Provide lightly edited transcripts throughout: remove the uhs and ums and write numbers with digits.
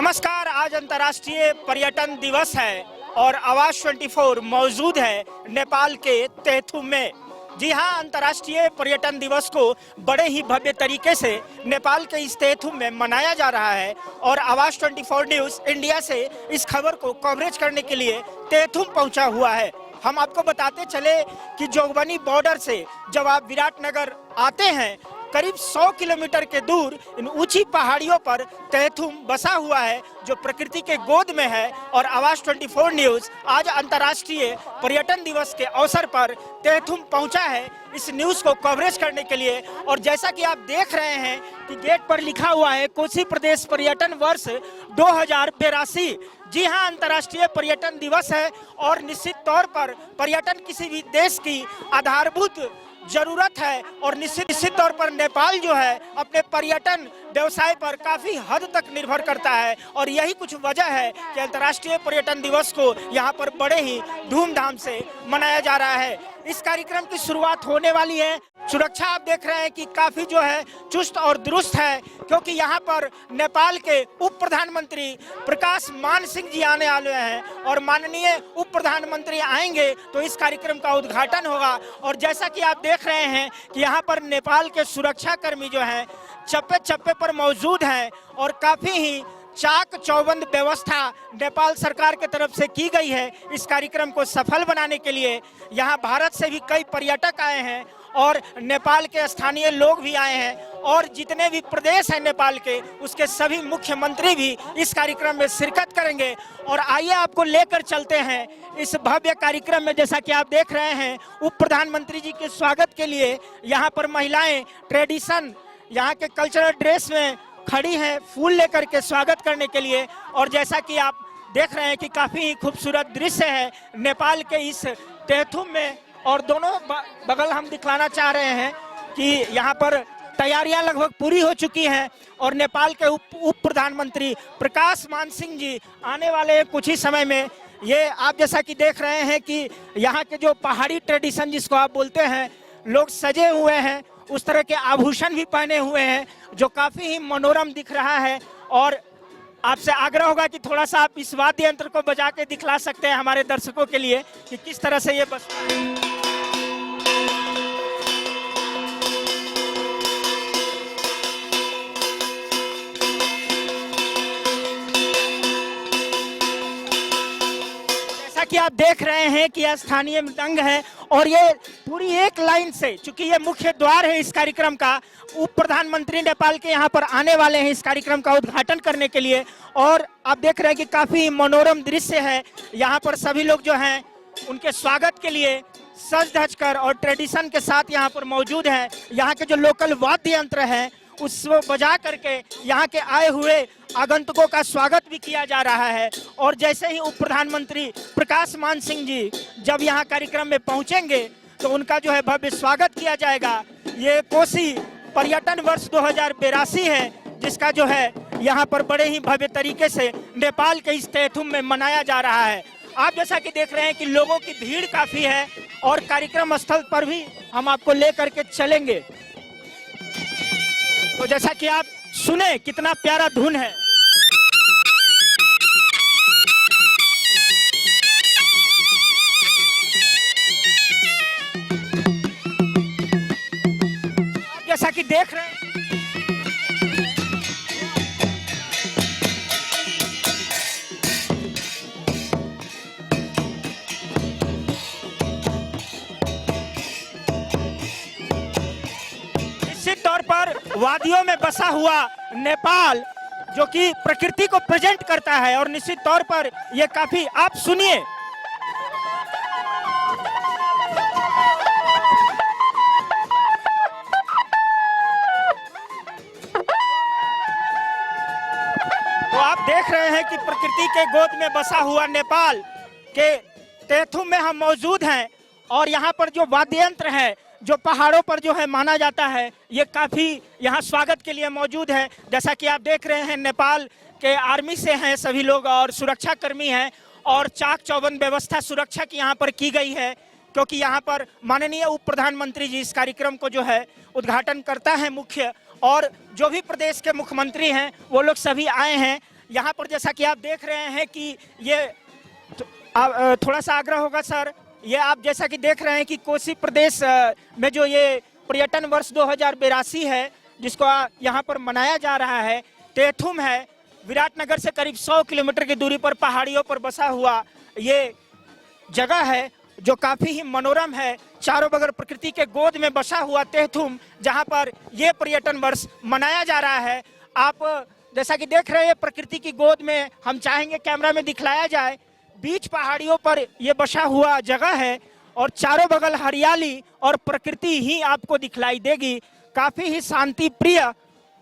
नमस्कार। आज अंतर्राष्ट्रीय पर्यटन दिवस है और आवाज 24 मौजूद है नेपाल के तेथु में। जी हां, अंतर्राष्ट्रीय पर्यटन दिवस को बड़े ही भव्य तरीके से नेपाल के इस तेथु में मनाया जा रहा है और आवाज 24 न्यूज इंडिया से इस खबर को कवरेज करने के लिए तेथु पहुंचा हुआ है। हम आपको बताते चले कि जोगबनी बॉर्डर से जब आप विराटनगर आते हैं, करीब 100 किलोमीटर के दूर इन ऊंची पहाड़ियों पर तेथुम बसा हुआ है जो प्रकृति के गोद में है। और आवाज 24 न्यूज आज अंतर्राष्ट्रीय पर्यटन दिवस के अवसर पर तेथुम पहुंचा है इस न्यूज को कवरेज करने के लिए। और जैसा कि आप देख रहे हैं कि गेट पर लिखा हुआ है कोशी प्रदेश पर्यटन वर्ष 2082। जी हां, अंतर्राष्ट्रीय पर्यटन दिवस है और निश्चित तौर पर पर्यटन किसी भी देश की आधारभूत जरूरत है और निश्चित तौर पर नेपाल जो है अपने पर्यटन व्यवसाय पर काफी हद तक निर्भर करता है। और यही कुछ वजह है कि अंतर्राष्ट्रीय पर्यटन दिवस को यहाँ पर बड़े ही धूमधाम से मनाया जा रहा है। इस कार्यक्रम की शुरुआत होने वाली है। सुरक्षा आप देख रहे हैं कि काफी जो है चुस्त और दुरुस्त है, क्योंकि यहाँ पर नेपाल के उप प्रधानमंत्री प्रकाश मान सिंह जी आने वाले हैं और माननीय उप प्रधानमंत्री आएंगे तो इस कार्यक्रम का उद्घाटन होगा। और जैसा कि आप देख रहे हैं कि यहाँ पर नेपाल के सुरक्षा कर्मी जो हैं चप्पे चप्पे पर मौजूद हैं और काफी ही चाक चौबंद व्यवस्था नेपाल सरकार की तरफ से की गई है इस कार्यक्रम को सफल बनाने के लिए। यहाँ भारत से भी कई पर्यटक आए हैं और नेपाल के स्थानीय लोग भी आए हैं और जितने भी प्रदेश हैं नेपाल के उसके सभी मुख्यमंत्री भी इस कार्यक्रम में शिरकत करेंगे। और आइए आपको लेकर चलते हैं इस भव्य कार्यक्रम में। जैसा कि आप देख रहे हैं उप प्रधानमंत्री जी के स्वागत के लिए यहाँ पर महिलाएं ट्रेडिशन यहाँ के कल्चरल ड्रेस में खड़ी हैं फूल लेकर के स्वागत करने के लिए। और जैसा कि आप देख रहे हैं कि काफी खूबसूरत दृश्य है नेपाल के इस तेथुम में। और दोनों बगल हम दिखलाना चाह रहे हैं कि यहाँ पर तैयारियां लगभग पूरी हो चुकी हैं और नेपाल के उप प्रधानमंत्री प्रकाश मान सिंह जी आने वाले कुछ ही समय में। ये आप जैसा कि देख रहे हैं कि यहाँ के जो पहाड़ी ट्रेडिशन जिसको आप बोलते हैं, लोग सजे हुए हैं, उस तरह के आभूषण भी पहने हुए हैं जो काफी ही मनोरम दिख रहा है। और आपसे आग्रह होगा कि थोड़ा सा आप इस वाद्य यंत्र को बजा के दिखला सकते हैं हमारे दर्शकों के लिए कि किस तरह से ये बजता है। कि आप देख रहे हैं कि यह स्थानीय मृदंग है और ये पूरी एक लाइन से, चूंकि ये मुख्य द्वार है इस कार्यक्रम का, उप प्रधानमंत्री नेपाल के यहाँ पर आने वाले हैं इस कार्यक्रम का उद्घाटन करने के लिए। और आप देख रहे हैं कि काफी मनोरम दृश्य है। यहाँ पर सभी लोग जो हैं उनके स्वागत के लिए सज धज कर और ट्रेडिशन के साथ यहाँ पर मौजूद हैं। यहाँ के जो लोकल वाद्य यंत्र हैं उसको बजा करके यहाँ के आए हुए आगंतुकों का स्वागत भी किया जा रहा है। और जैसे ही उप प्रधानमंत्री प्रकाश मान सिंह जी जब यहाँ कार्यक्रम में पहुँचेंगे तो उनका जो है भव्य स्वागत किया जाएगा। ये कोशी पर्यटन वर्ष 2082 है जिसका जो है यहाँ पर बड़े ही भव्य तरीके से नेपाल के इस तेथुम में मनाया जा रहा है। आप जैसा कि देख रहे हैं कि लोगों की भीड़ काफी है और कार्यक्रम स्थल पर भी हम आपको लेकर के चलेंगे। तो जैसा कि आप सुने कितना प्यारा धुन है। आप जैसा कि देख रहे हैं तौर पर वादियों में बसा हुआ नेपाल जो कि प्रकृति को प्रेजेंट करता है और निश्चित तौर पर यह काफी, आप सुनिए। तो आप देख रहे हैं कि प्रकृति के गोद में बसा हुआ नेपाल के तेथुम में हम मौजूद हैं और यहाँ पर जो वाद्य यंत्र है जो पहाड़ों पर जो है माना जाता है, ये काफ़ी यहाँ स्वागत के लिए मौजूद है। जैसा कि आप देख रहे हैं नेपाल के आर्मी से हैं सभी लोग और सुरक्षा कर्मी हैं और चाक चौबंद व्यवस्था सुरक्षा की यहाँ पर की गई है, क्योंकि यहाँ पर माननीय उप प्रधानमंत्री जी इस कार्यक्रम को जो है उद्घाटन करता है मुख्य, और जो भी प्रदेश के मुख्यमंत्री हैं वो लोग सभी आए हैं। यहाँ पर जैसा कि आप देख रहे हैं कि ये थोड़ा सा आग्रह होगा सर, ये आप जैसा कि देख रहे हैं कि कोसी प्रदेश में जो ये पर्यटन वर्ष 2082 है जिसको यहाँ पर मनाया जा रहा है, तेथुम है, विराटनगर से करीब 100 किलोमीटर की दूरी पर पहाड़ियों पर बसा हुआ ये जगह है जो काफी ही मनोरम है। चारों बगल प्रकृति के गोद में बसा हुआ तेथुम, जहां पर ये पर्यटन वर्ष मनाया जा रहा है। आप जैसा कि देख रहे हैं प्रकृति की गोद में, हम चाहेंगे कैमरा में दिखलाया जाए, बीच पहाड़ियों पर ये बसा हुआ जगह है और चारों बगल हरियाली और प्रकृति ही आपको दिखलाई देगी। काफी ही शांति प्रिय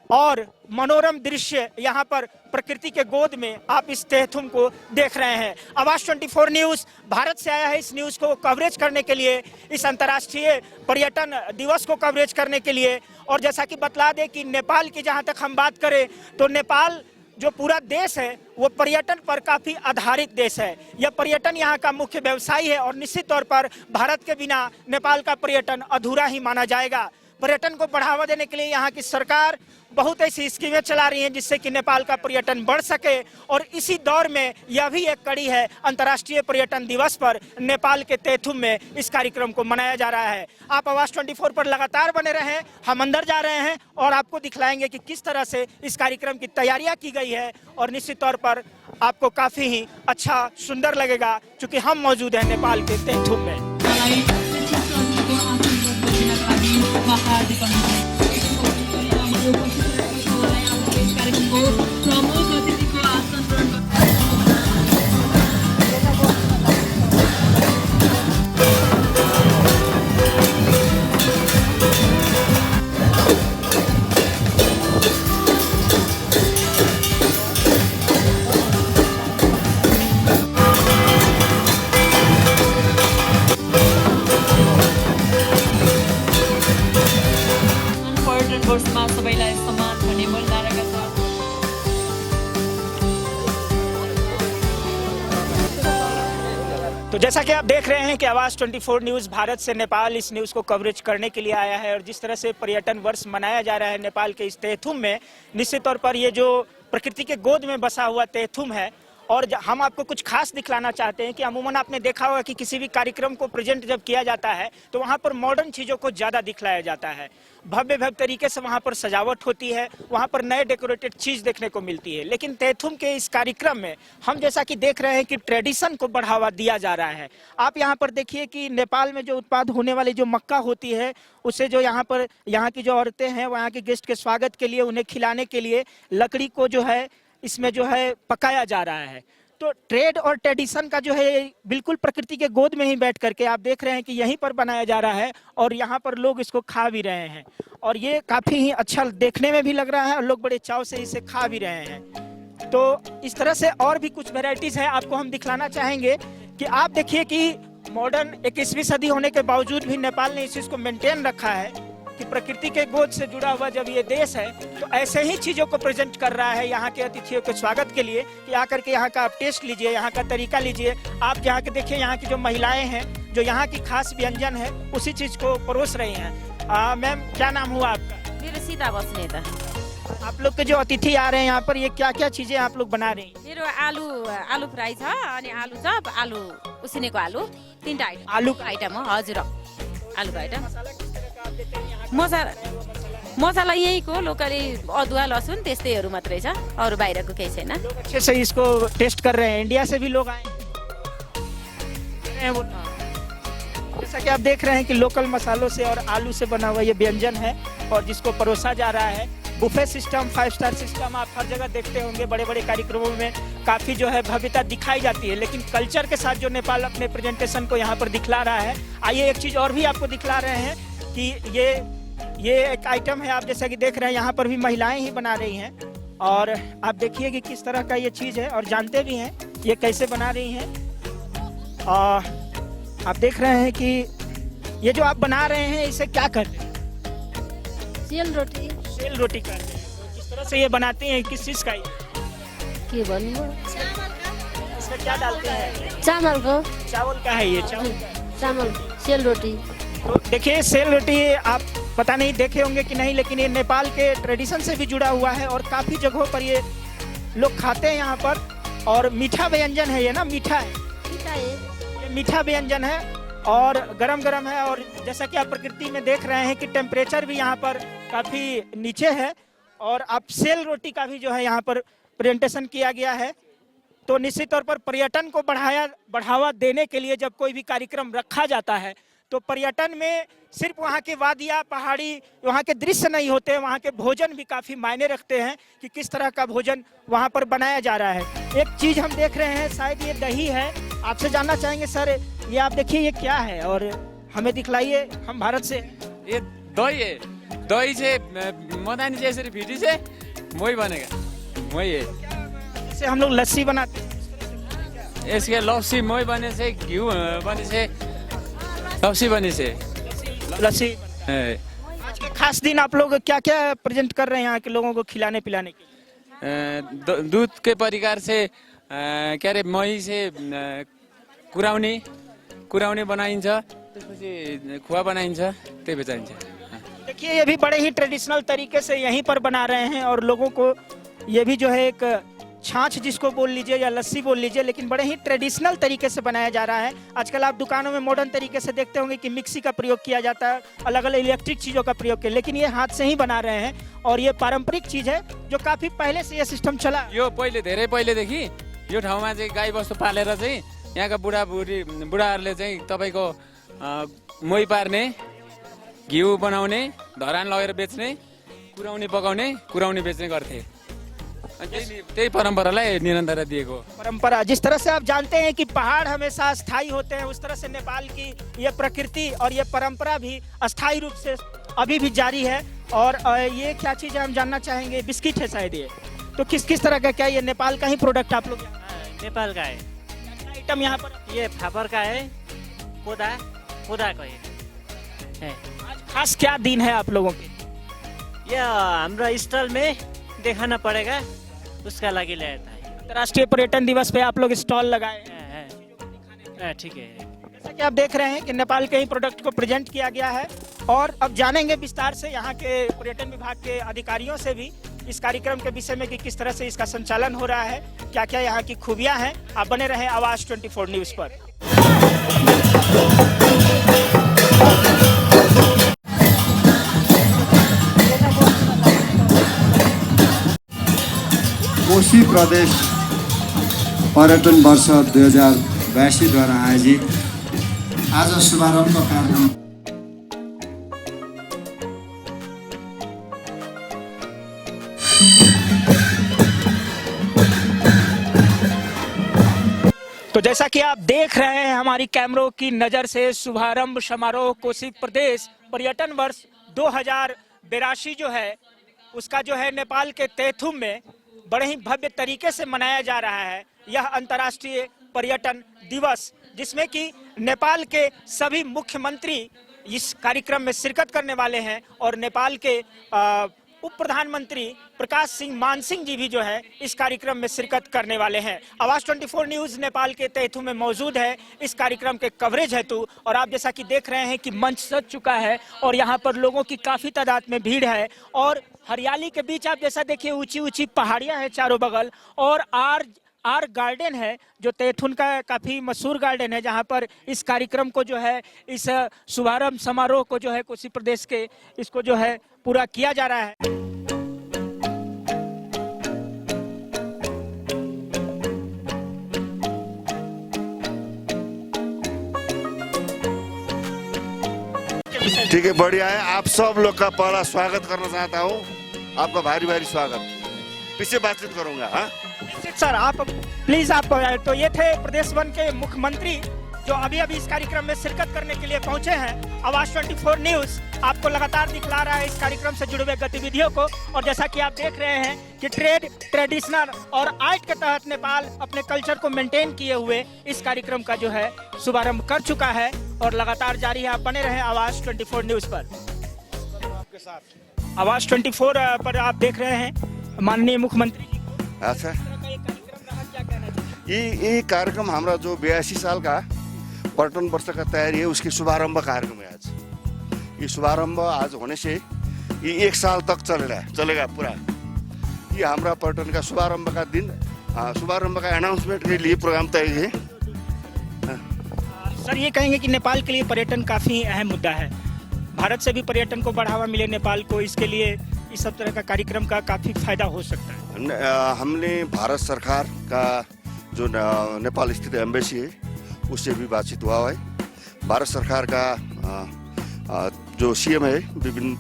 और मनोरम दृश्य यहाँ पर प्रकृति के गोद में आप इस तेथुम को देख रहे हैं। आवाज 24 न्यूज भारत से आया है इस न्यूज को कवरेज करने के लिए, इस अंतर्राष्ट्रीय पर्यटन दिवस को कवरेज करने के लिए। और जैसा कि बतला दें कि नेपाल की जहाँ तक हम बात करें तो नेपाल जो पूरा देश है वो पर्यटन पर काफी आधारित देश है। यह पर्यटन यहाँ का मुख्य व्यवसाय है और निश्चित तौर पर भारत के बिना नेपाल का पर्यटन अधूरा ही माना जाएगा। पर्यटन को बढ़ावा देने के लिए यहाँ की सरकार बहुत ऐसी स्कीमें चला रही हैं जिससे कि नेपाल का पर्यटन बढ़ सके और इसी दौर में यह भी एक कड़ी है। अंतर्राष्ट्रीय पर्यटन दिवस पर नेपाल के तेथुम में इस कार्यक्रम को मनाया जा रहा है। आप आवाज 24 पर लगातार बने रहें, हम अंदर जा रहे हैं और आपको दिखलाएंगे कि किस तरह से इस कार्यक्रम की तैयारियां की गई है और निश्चित तौर पर आपको काफी ही अच्छा सुंदर लगेगा क्योंकि हम मौजूद हैं नेपाल के तेथुम में। तो जैसा कि आप देख रहे हैं कि आवाज 24 न्यूज भारत से नेपाल इस न्यूज को कवरेज करने के लिए आया है और जिस तरह से पर्यटन वर्ष मनाया जा रहा है नेपाल के इस तेथुम में, निश्चित तौर पर ये जो प्रकृति के गोद में बसा हुआ तेथुम है और हम आपको कुछ खास दिखलाना चाहते हैं कि अमूमन आपने देखा होगा कि किसी भी कार्यक्रम को प्रेजेंट जब किया जाता है तो वहाँ पर मॉडर्न चीज़ों को ज़्यादा दिखलाया जाता है, भव्य भव्य तरीके से वहाँ पर सजावट होती है, वहाँ पर नए डेकोरेटेड चीज़ देखने को मिलती है। लेकिन तेथुम के इस कार्यक्रम में हम जैसा कि देख रहे हैं कि ट्रेडिशन को बढ़ावा दिया जा रहा है। आप यहाँ पर देखिए कि नेपाल में जो उत्पाद होने वाली जो मक्का होती है उसे जो यहाँ की जो औरतें हैं वहाँ के गेस्ट के स्वागत के लिए, उन्हें खिलाने के लिए लकड़ी को जो है इसमें जो है पकाया जा रहा है। तो ट्रेड और ट्रेडिशन का जो है बिल्कुल प्रकृति के गोद में ही बैठ करके आप देख रहे हैं कि यहीं पर बनाया जा रहा है और यहाँ पर लोग इसको खा भी रहे हैं और ये काफ़ी ही अच्छा देखने में भी लग रहा है और लोग बड़े चाव से इसे खा भी रहे हैं। तो इस तरह से और भी कुछ वेराइटीज़ हैं आपको हम दिखलाना चाहेंगे कि आप देखिए कि मॉडर्न 21वीं सदी होने के बावजूद भी नेपाल ने इस चीज़ को मेंटेन रखा है कि प्रकृति के गोद से जुड़ा हुआ जब ये देश है तो ऐसे ही चीज़ों को प्रेजेंट कर रहा है यहाँ के अतिथियों के स्वागत के लिए कि आकर के यहाँ का आप टेस्ट लीजिए, यहाँ का तरीका लीजिए। आप यहाँ के देखिए यहाँ की जो महिलाएं हैं जो यहाँ की खास व्यंजन है उसी चीज़ को परोस रही हैं। मैम क्या नाम हुआ आपका? मेरो सीता बस्नेता। आप लोग के जो अतिथि आ रहे हैं यहाँ पर ये क्या क्या चीज़ें आप लोग बना रहे हैं? मेरो आलु फ्राई छ अनि आलु चप, आलु उसिनेको आलु, तीनटा आइटम। आलु आइटम हो, हजुर आलुको आइटम। मसाला यहीँको लोकली अदुवा लसुन त्यस्तैहरू मात्रै छ, अरू बाहिरको केही छैन। अच्छे से इसको टेस्ट कर रहे हैं, इंडिया से भी लोग आए हैं। जैसा कि आप देख रहे हैं कि लोकल मसालों से और आलू से बना हुआ ये व्यंजन है और जिसको परोसा जा रहा है। बुफे सिस्टम, 5 स्टार सिस्टम आप हर जगह देखते होंगे, बड़े बड़े कार्यक्रमों में काफ़ी जो है भव्यता दिखाई जाती है, लेकिन कल्चर के साथ जो नेपाल अपने प्रेजेंटेशन को यहाँ पर दिखला रहा है। आइए एक चीज़ और भी आपको दिखला रहे हैं कि ये एक आइटम है, आप जैसा कि देख रहे हैं यहाँ पर भी महिलाएं ही बना रही हैं और आप देखिए कि किस तरह का ये चीज़ है और जानते भी हैं ये कैसे बना रही हैं। आप देख रहे हैं कि ये जो आप बना रहे हैं इसे क्या कर रहे हैं? सेल रोटी। सेल रोटी कर रहे हैं। तो किस तरह से ये बनाते हैं, किस चीज़ का ये? इसमें क्या डालते हैं? चावल को। चावल का है ये? चावल सेल रोटी। तो देखिए सेल रोटी आप पता नहीं देखे होंगे कि नहीं, लेकिन ये नेपाल के ट्रेडिशन से भी जुड़ा हुआ है और काफ़ी जगहों पर ये लोग खाते हैं यहाँ पर। और मीठा व्यंजन है ये ना, मीठा है, मीठा है। ये मीठा व्यंजन है और गरम गरम है। और जैसा कि आप प्रकृति में देख रहे हैं कि टेम्परेचर भी यहाँ पर काफी नीचे है। और आप सेल रोटी का भी जो है यहाँ पर प्रेजेंटेशन किया गया है। तो निश्चित तौर पर पर्यटन को बढ़ावा देने के लिए जब कोई भी कार्यक्रम रखा जाता है तो पर्यटन में सिर्फ वहाँ के वादियाँ, पहाड़ी, वहाँ के दृश्य नहीं होते हैं, वहाँ के भोजन भी काफ़ी मायने रखते हैं कि किस तरह का भोजन वहाँ पर बनाया जा रहा है। एक चीज़ हम देख रहे हैं, शायद ये दही है। आपसे जानना चाहेंगे सर, ये आप देखिए ये क्या है और हमें दिखलाइए, हम भारत से। ये दही है, दही से मदानी से यसरी फिटी से मोही बनेगा, मोही है। जैसे हम लोग लस्सी बनाते हैं, इसके लस्सी मोही बने से, घी बने से, लस्सी बने से लस्सी। है। आज के खास दिन आप लोग क्या क्या प्रेजेंट कर रहे हैं यहाँ के लोगों को खिलाने पिलाने के लिए? दूध के परिकार से क्या अरे मही से कुराउनी बनाइन्छ, त्यसपछि खुवा बनाइन्छ, त्यही बेचाइन्छ। देखिए ये भी बड़े ही ट्रेडिशनल तरीके से यहीं पर बना रहे हैं और लोगों को ये भी जो है एक छाछ जिसको बोल लीजिए या लस्सी बोल लीजिए, लेकिन बड़े ही ट्रेडिशनल तरीके से बनाया जा रहा है। आजकल आप दुकानों में मॉडर्न तरीके से देखते होंगे कि मिक्सी का प्रयोग किया जाता है, अलग अलग इलेक्ट्रिक चीज़ों का प्रयोग किया, लेकिन ये हाथ से ही बना रहे हैं और ये पारंपरिक चीज़ है जो काफ़ी पहले से ये सिस्टम चला। यो पहिले धेरै पहिलेदेखि यो ठाउँमा चाहिँ गाई बस्तु पालेर चाहिँ यहाँका बुढाहरूले चाहिँ तपाईँको मोही पार्ने, घिउ बनाउने, धरान लगेर बेच्ने, कुराउनी बेच्ने गर्थे। त्यही परम्परालाई निरन्तरता दिएको परंपरा। जिस तरह से आप जानते हैं कि पहाड़ हमेशा अस्थायी होते हैं, उस तरह से नेपाल की ये प्रकृति और ये परंपरा भी अस्थायी रूप से अभी भी जारी है। और ये क्या चीज़ है हम जानना चाहेंगे, बिस्किट है शायद ये, तो किस तरह का, क्या ये नेपाल का ही प्रोडक्ट आप लोग? नेपाल का है आइटम यहाँ पर ये, फापर का है, कोदा का है। आज खास क्या दिन है आप लोगों के? ये हमारा स्टॉल में दिखाना पड़ेगा, उसका लगी लेता है। अंतर्राष्ट्रीय पर्यटन दिवस पे आप लोग स्टॉल लगाए हैं। ठीक है। जैसा कि आप देख रहे हैं कि नेपाल के ही प्रोडक्ट को प्रेजेंट किया गया है और अब जानेंगे विस्तार से यहाँ के पर्यटन विभाग के अधिकारियों से भी इस कार्यक्रम के विषय में कि किस तरह से इसका संचालन हो रहा है, क्या क्या यहाँ की खूबियाँ हैं। आप बने रहें आवाज 24 न्यूज पर। कोशी प्रदेश पर्यटन वर्ष 2082 द्वारा आयोजित आज शुभारम्भ कार्यक्रम तो जैसा कि आप देख रहे हैं हमारी कैमरों की नजर से, शुभारंभ समारोह कोशी प्रदेश पर्यटन वर्ष 2082 जो है उसका जो है नेपाल के तेथुम में बड़े ही भव्य तरीके से मनाया जा रहा है। यह अंतर्राष्ट्रीय पर्यटन दिवस जिसमें कि नेपाल के सभी मुख्यमंत्री इस कार्यक्रम में शिरकत करने वाले हैं और नेपाल के उप प्रधानमंत्री प्रकाश सिंह मानसिंह जी भी जो है इस कार्यक्रम में शिरकत करने वाले हैं। आवाज 24 न्यूज नेपाल के तेथु में मौजूद है इस कार्यक्रम के कवरेज हेतु। और आप जैसा कि देख रहे हैं कि मंच सज चुका है और यहाँ पर लोगों की काफी तादाद में भीड़ है और हरियाली के बीच आप जैसा देखिए ऊंची ऊंची पहाड़ियां हैं चारों बगल और आर गार्डन है जो तेथुन का काफी मशहूर गार्डन है, जहां पर इस कार्यक्रम को जो है इस शुभारंभ समारोह को जो है कोशी प्रदेश के इसको जो है पूरा किया जा रहा है। ठीक है, बढ़िया है। आप सब लोग का पहला स्वागत करना चाहता हूँ, आपका भारी भारी स्वागत। पीछे बातचीत करूंगा। हाँ सर, आप प्लीज आप तो ये थे प्रदेश वन के मुख्यमंत्री जो अभी अभी इस कार्यक्रम में शिरकत करने के लिए पहुंचे हैं। आवाज 24 न्यूज आपको लगातार दिखला रहा है इस कार्यक्रम से जुड़े हुए गतिविधियों को। और जैसा कि आप देख रहे हैं कि ट्रेडिशनल और आर्ट के तहत नेपाल अपने कल्चर को मेंटेन किए हुए इस कार्यक्रम का जो है शुभारंभ कर चुका है और लगातार जारी है। आप बने रहे आवाज 24 न्यूज पर। आपके साथ आवाज 24 पर आप देख रहे हैं माननीय मुख्यमंत्री जी को। अच्छा, ये कार्यक्रम हमारा जो 82 साल का पर्यटन वर्ष का तैयारी है उसकी शुभारंभ कार्यक्रम है आज। ये शुभारंभ आज होने से ये 1 साल तक चलेगा पूरा। ये हमारा पर्यटन का शुभारंभ का दिन, शुभारंभ का अनाउंसमेंट के लिए प्रोग्राम तय है। सर ये कहेंगे कि नेपाल के लिए पर्यटन काफी अहम मुद्दा है, भारत से भी पर्यटन को बढ़ावा मिले नेपाल को, इसके लिए इस सब तरह का कार्यक्रम का काफी फायदा हो सकता है। हमने भारत सरकार का जो नेपाल स्थित एम्बेसी है उससे भी बातचीत हुआ है। भारत सरकार का जो सीएम है, विभिन्न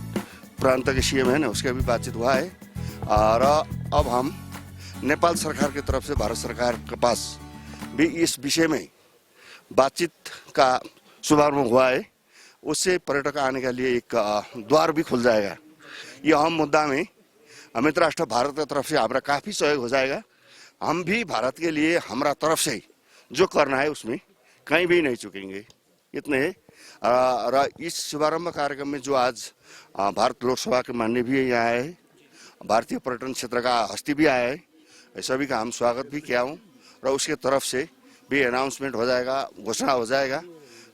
प्रांत के सीएम है ना, उसका भी बातचीत हुआ है। और अब हम नेपाल सरकार की तरफ से भारत सरकार के पास भी इस विषय में बातचीत का शुभारंभ हुआ है। उससे पर्यटक आने के लिए एक द्वार भी खुल जाएगा। ये अहम मुद्दा में मित्र राष्ट्र भारत की तरफ से हमारा काफ़ी सहयोग हो जाएगा। हम भी भारत के लिए हमारा तरफ से जो करना है उसमें कहीं भी नहीं चुकेंगे, इतने है। और इस शुभारंभ कार्यक्रम में जो आज भारत लोकसभा के माननीय भी यहाँ आए हैं, भारतीय पर्यटन क्षेत्र का हस्ती भी आया है, सभी का हम स्वागत भी किया हूँ। और उसके तरफ से भी अनाउंसमेंट हो जाएगा, घोषणा हो जाएगा।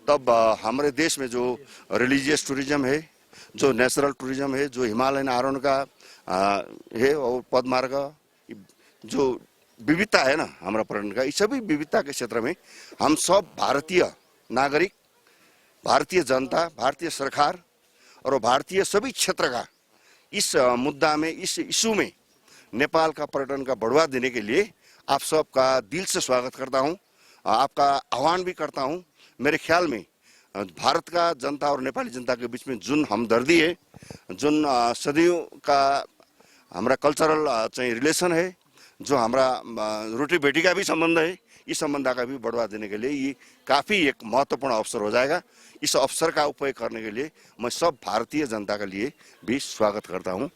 तब हमारे देश में जो रिलीजियस टूरिज्म है, जो नेचुरल टूरिज्म है, जो हिमालयन आरोहण का है और पदमार्ग, जो विविधता है ना हमारा पर्यटन का, इस सभी विविधता के क्षेत्र में हम सब भारतीय नागरिक, भारतीय जनता, भारतीय सरकार और भारतीय सभी क्षेत्र का इस मुद्दा में, इस इशू में नेपाल का पर्यटन का बढ़ावा देने के लिए आप सबका दिल से स्वागत करता हूं, आपका आह्वान भी करता हूं। मेरे ख्याल में भारत का जनता और नेपाली जनता के बीच में जुन हमदर्दी है, जुन सदियों का हमारा कल्चरल चाहिँ रिलेशन है, जो हमारा रोटी बेटी का भी संबंध है, इस संबंध का भी बढ़ावा देने के लिए ये काफ़ी एक महत्वपूर्ण अवसर हो जाएगा। इस अवसर का उपयोग करने के लिए मैं सब भारतीय जनता के लिए भी स्वागत करता हूँ,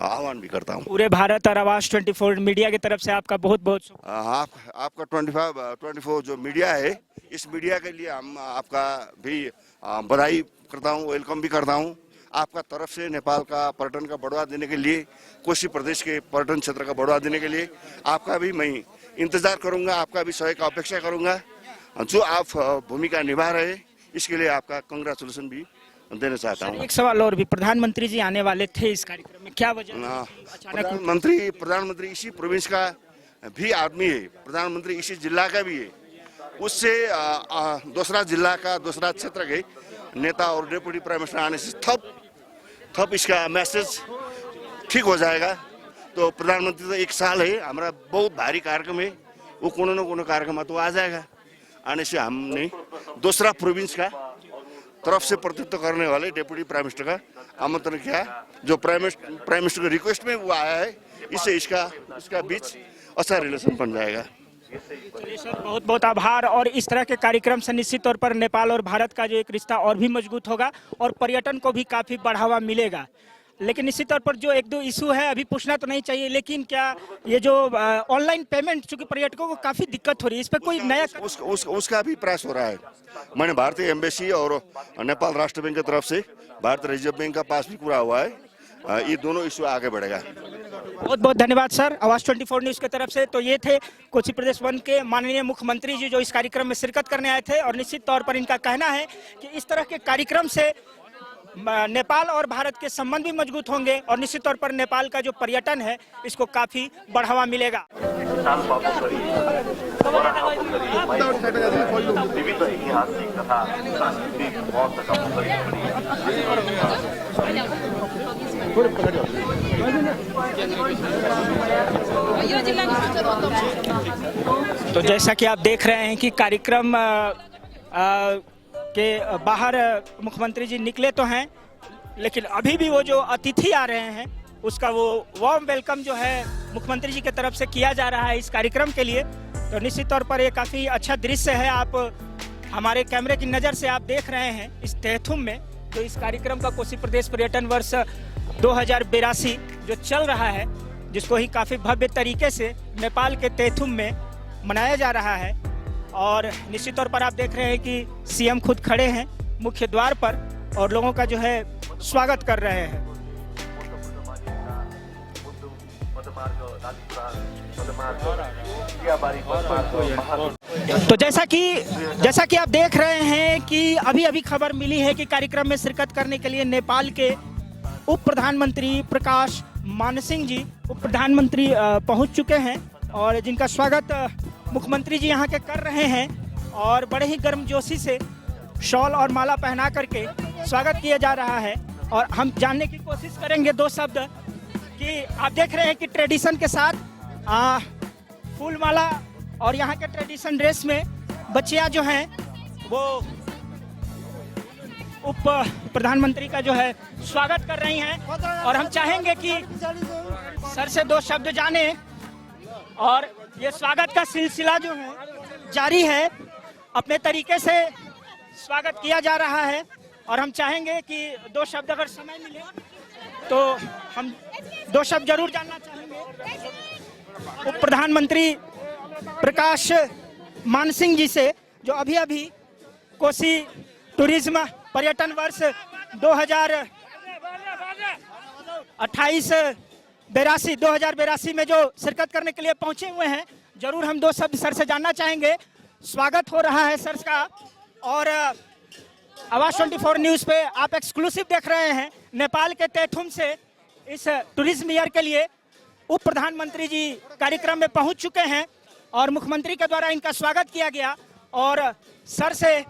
आह्वान भी करता हूँ। पूरे भारत और आवाज 24 मीडिया की तरफ से आपका बहुत बहुत आपका 24 जो मीडिया है, इस मीडिया के लिए हम आपका भी बधाई करता हूँ, वेलकम भी करता हूँ। आपका तरफ से नेपाल का पर्यटन का बढ़ावा देने के लिए, कोशी प्रदेश के पर्यटन क्षेत्र का बढ़ावा देने के लिए आपका भी मैं इंतजार करूंगा, आपका भी सहयोग का अपेक्षा करूंगा। जो आप भूमिका निभा रहे हैं इसके लिए आपका कंग्रेचुलेशन भी देना चाहता हूँ। एक सवाल और भी, प्रधानमंत्री जी आने वाले थे इस कार्यक्रम में, क्या वजह अचानक? प्रधानमंत्री इसी प्रोविंस का भी आदमी है, प्रधानमंत्री इसी जिला का भी है। उससे दूसरा जिला का, दूसरा क्षेत्र के नेता और डेप्यूटी प्राइम मिनिस्टर आने से थप इसका मैसेज ठीक हो जाएगा। तो प्रधानमंत्री तो एक साल है, हमारा बहुत भारी कार्यक्रम है, वो कोनो न कोनो कार्यक्रम तो आ जाएगा। आने से हमने दूसरा प्रोविंस का तरफ से प्रतिनिधित्व करने वाले डेप्यूटी प्राइम मिनिस्टर का आमंत्रण किया, जो प्राइम मिनिस्टर के रिक्वेस्ट में वो आया है। इससे इसका बीच अच्छा रिलेशन बन जाएगा। चलिए सर, बहुत बहुत आभार। और इस तरह के कार्यक्रम से निश्चित तौर पर नेपाल और भारत का जो एक रिश्ता और भी मजबूत होगा और पर्यटन को भी काफी बढ़ावा मिलेगा। लेकिन निश्चित तौर पर जो एक दो इशू है, अभी पूछना तो नहीं चाहिए, लेकिन क्या ये जो ऑनलाइन पेमेंट, चूंकि पर्यटकों को काफी दिक्कत हो रही है, इस पर कोई नया उसका भी प्रयास हो रहा है। मैंने भारतीय एम्बेसी और नेपाल राष्ट्र बैंक की तरफ से भारतीय रिजर्व बैंक का पास भी पूरा हुआ है। ये दोनों इशू आगे बढ़ेगा। बहुत बहुत धन्यवाद सर, आवाज 24 न्यूज की तरफ से। तो ये थे कोशी प्रदेश वन के माननीय मुख्यमंत्री जी, जो इस कार्यक्रम में शिरकत करने आए थे। और निश्चित तौर पर इनका कहना है कि इस तरह के कार्यक्रम से नेपाल और भारत के संबंध भी मजबूत होंगे और निश्चित तौर पर नेपाल का जो पर्यटन है इसको काफी बढ़ावा मिलेगा। तो जैसा कि आप देख रहे हैं कि कार्यक्रम के बाहर मुख्यमंत्री जी निकले तो हैं, लेकिन अभी भी वो जो अतिथि आ रहे हैं उसका वो वार्म वेलकम जो है मुख्यमंत्री जी की तरफ से किया जा रहा है इस कार्यक्रम के लिए। तो निश्चित तौर पर ये काफ़ी अच्छा दृश्य है, आप हमारे कैमरे की नज़र से आप देख रहे हैं इस तेहथुम में। तो इस कार्यक्रम का कोशी प्रदेश पर्यटन वर्ष 2082 जो चल रहा है, जिसको ही काफ़ी भव्य तरीके से नेपाल के तेहथुम में मनाया जा रहा है। और निश्चित तौर पर आप देख रहे हैं कि सीएम खुद खड़े हैं मुख्य द्वार पर और लोगों का जो है स्वागत कर रहे हैं। तो जैसा कि आप देख रहे हैं कि अभी खबर मिली है कि कार्यक्रम में शिरकत करने के लिए नेपाल के उप प्रधानमंत्री प्रकाश मान सिंह जी उप प्रधानमंत्री पहुंच चुके हैं और जिनका स्वागत मुख्यमंत्री जी यहाँ के कर रहे हैं और बड़े ही गर्मजोशी से शॉल और माला पहना करके स्वागत किया जा रहा है। और हम जानने की कोशिश करेंगे दो शब्द कि आप देख रहे हैं कि ट्रेडिशन के साथ फूल माला और यहाँ के ट्रेडिशन ड्रेस में बच्चियाँ जो हैं वो उप प्रधानमंत्री का जो है स्वागत कर रही हैं और हम चाहेंगे कि सर से दो शब्द जाने और ये स्वागत का सिलसिला जो है जारी है, अपने तरीके से स्वागत किया जा रहा है और हम चाहेंगे कि दो शब्द अगर समय मिले तो हम दो शब्द जरूर जानना चाहेंगे उप प्रधानमंत्री प्रकाश मान सिंह जी से, जो अभी अभी कोसी टूरिज्म पर्यटन वर्ष 2082 में जो शिरकत करने के लिए पहुंचे हुए हैं। जरूर हम दो शब्द सर से जानना चाहेंगे। स्वागत हो रहा है सर का और आवाज 24 न्यूज़ पे आप एक्सक्लूसिव देख रहे हैं। नेपाल के तेथुम से इस टूरिज्म ईयर के लिए उप प्रधानमंत्री जी कार्यक्रम में पहुंच चुके हैं और मुख्यमंत्री के द्वारा इनका स्वागत किया गया और सर से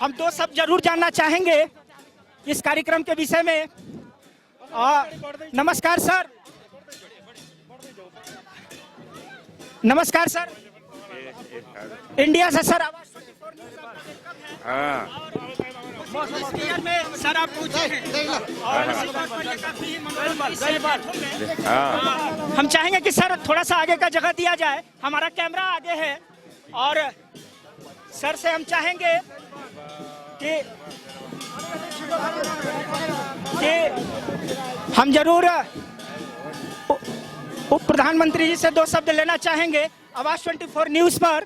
हम दो शब्द जरूर जानना चाहेंगे इस कार्यक्रम के विषय में। नमस्कार सर। नमस्कार सर। इंडिया से सर आवाज 24 न्यूज़ में सर आप पहुंचे हैं और हम चाहेंगे कि सर थोड़ा सा आगे का जगह दिया जाए, हमारा कैमरा आगे है और सर से हम चाहेंगे कि हम जरूर उप प्रधानमंत्री जी से दो शब्द लेना चाहेंगे आवाज 24 न्यूज़ पर।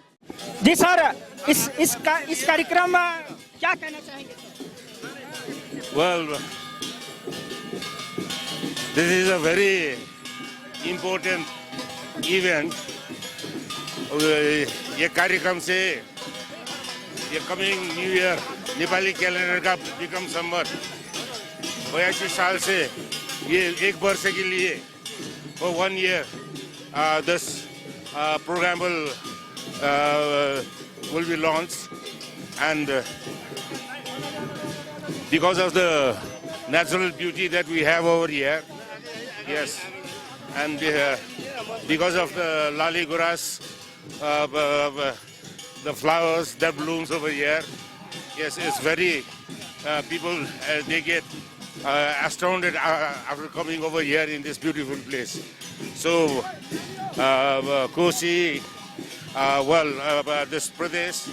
जी सर, इस कार्यक्रम में क्या कहना चाहेंगे? Well, this is a very important event. ये कार्यक्रम से ये coming new year Nepali calendar का विक्रम संवत 82 साल से ये एक वर्ष के लिए for 1 year this program will be launched and because of the natural beauty that we have over here, yes, and because of the lali grass, the flowers that blooms over here, yes, it's very people they get astounded after coming over here in this beautiful place. So Kosi, this Pradesh,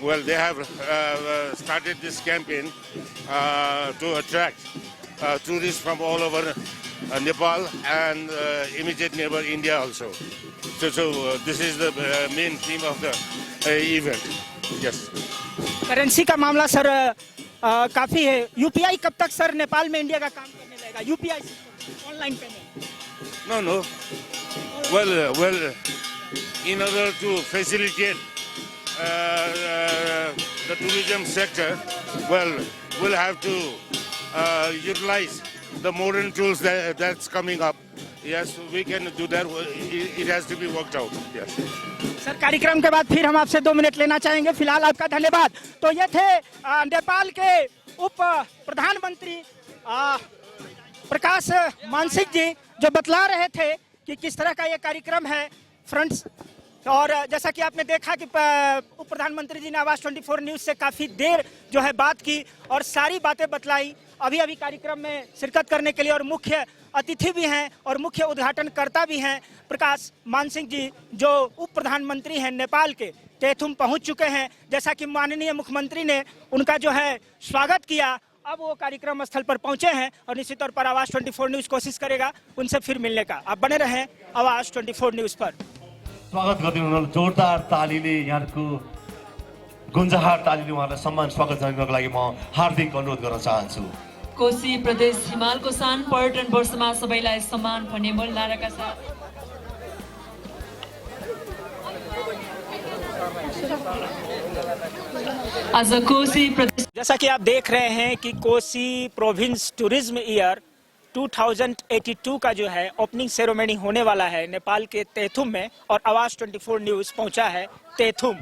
well, they have started this campaign to attract tourists from all over Nepal and immediate neighbor India also. So this is the main theme of the event. Yes. Currency का मामला sir काफी है। UPI कब तक sir Nepal में India का काम करने लगेगा? UPI online payment? No. Well, in order to facilitate the tourism sector, well, we'll have to utilize the modern tools that's coming up. Yes, we can do that. It has to be worked out. Yes. Sir, कार्यक्रम के बाद फिर हम आपसे 2 minute लेना चाहेंगे। फिलहाल आपका धन्यवाद। तो ये थे नेपाल के उप प्रधानमंत्री प्रकाश मान सिंह जी, जो बतला रहे थे कि किस तरह का ये कार्यक्रम है फ्रंट्स। और जैसा कि आपने देखा कि उप प्रधानमंत्री जी ने आवाज 24 न्यूज़ से काफ़ी देर जो है बात की और सारी बातें बतलाई। अभी कार्यक्रम में शिरकत करने के लिए और मुख्य अतिथि भी हैं और मुख्य उद्घाटनकर्ता भी हैं प्रकाश मान सिंह जी, जो उप प्रधानमंत्री हैं नेपाल के, तेथुम पहुंच चुके हैं। जैसा कि माननीय मुख्यमंत्री ने उनका जो है स्वागत किया, अब वो कार्यक्रम स्थल पर पहुंचे हैं और निश्चित तौर पर आवाज 24 न्यूज़ कोशिश करेगा उनसे फिर मिलने का। आप बने रहें आवाज 24 न्यूज़ पर। स्वागत गरिदिनु, जोरदार तालीले यहाँको गुन्जाहार तालीले उहाँलाई सम्मान स्वागत जनाउनको लागि म हार्दिक अनुरोध गर्न चाहन्छु। कोशी प्रदेश हिमालको शान पर्यटन वर्षमा सबैलाई सम्मान भन्ने मूल नाराका साथ आज कोशी प्रदेश, जैसा कि आप देख रहे हैं कि कोसी प्रोविंस टूरिज्म ईयर 2082 का जो है ओपनिंग सेरेमनी होने वाला है नेपाल के तेथुम में, और आवाज 24 न्यूज पहुंचा है तेथुम।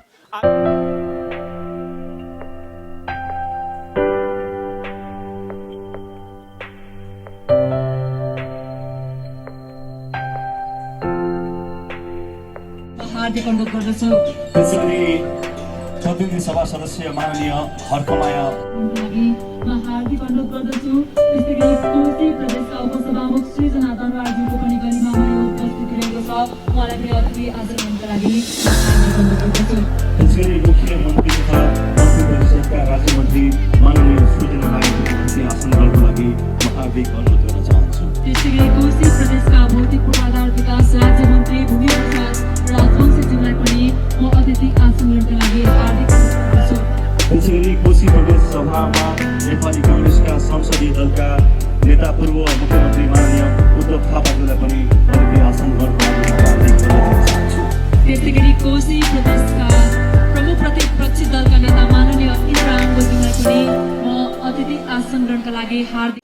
हार्दिक अनुरोध गर्दछु त्यसैगरी प्रतिनिधि सभा सदस्य माननीय हर्कमाया लागि म हार्दिक अनुरोध गर्दछु। त्यस्तै गरी तुलसी प्रदेशका उपसभामुख सृजना दरबारज्यूको पनि गरिमामा यो उपस्थिति रहेको छ। उहाँलाई पनि अतिथि आचरणका लागि हार्दिक अनुरोध गर्दछु। त्यसैगरी मुख्यमन्त्री तथा मन्त्री परिषदका राज्यमन्त्री माननीय सृजना राईको आसन गर्नको लागि म हार्दिक अनुरोध गर्न चाहन्छु। त्यस्तै गरी कोशी प्रदेशका भौतिक पूर्वाधार विकास राज्यमन्त्री भूमि प्रसाद राजवंशीज्यूलाई पनि म अतिथि आसन गर्नका लागि हार्दिक अनुरोध गर्दछु। त्यसैगरी कोशी प्रदेश सभामा नेपाली काङ्ग्रेसका संसदीय दलका नेता पूर्व मुख्यमन्त्री माननीय उद्धव थापाज्यूलाई पनि अतिथि आसन गर्नको लागि म हार्दिक अनुरोध गर्न चाहन्छु। त्यस्तै गरी कोशी प्रदेशका प्रमुख प्रतिपक्षी दलका नेता माननीय इन्द्र आङ्गोज्यूलाई पनि म अतिथि आसन ग्रहणका लागि हार्दिक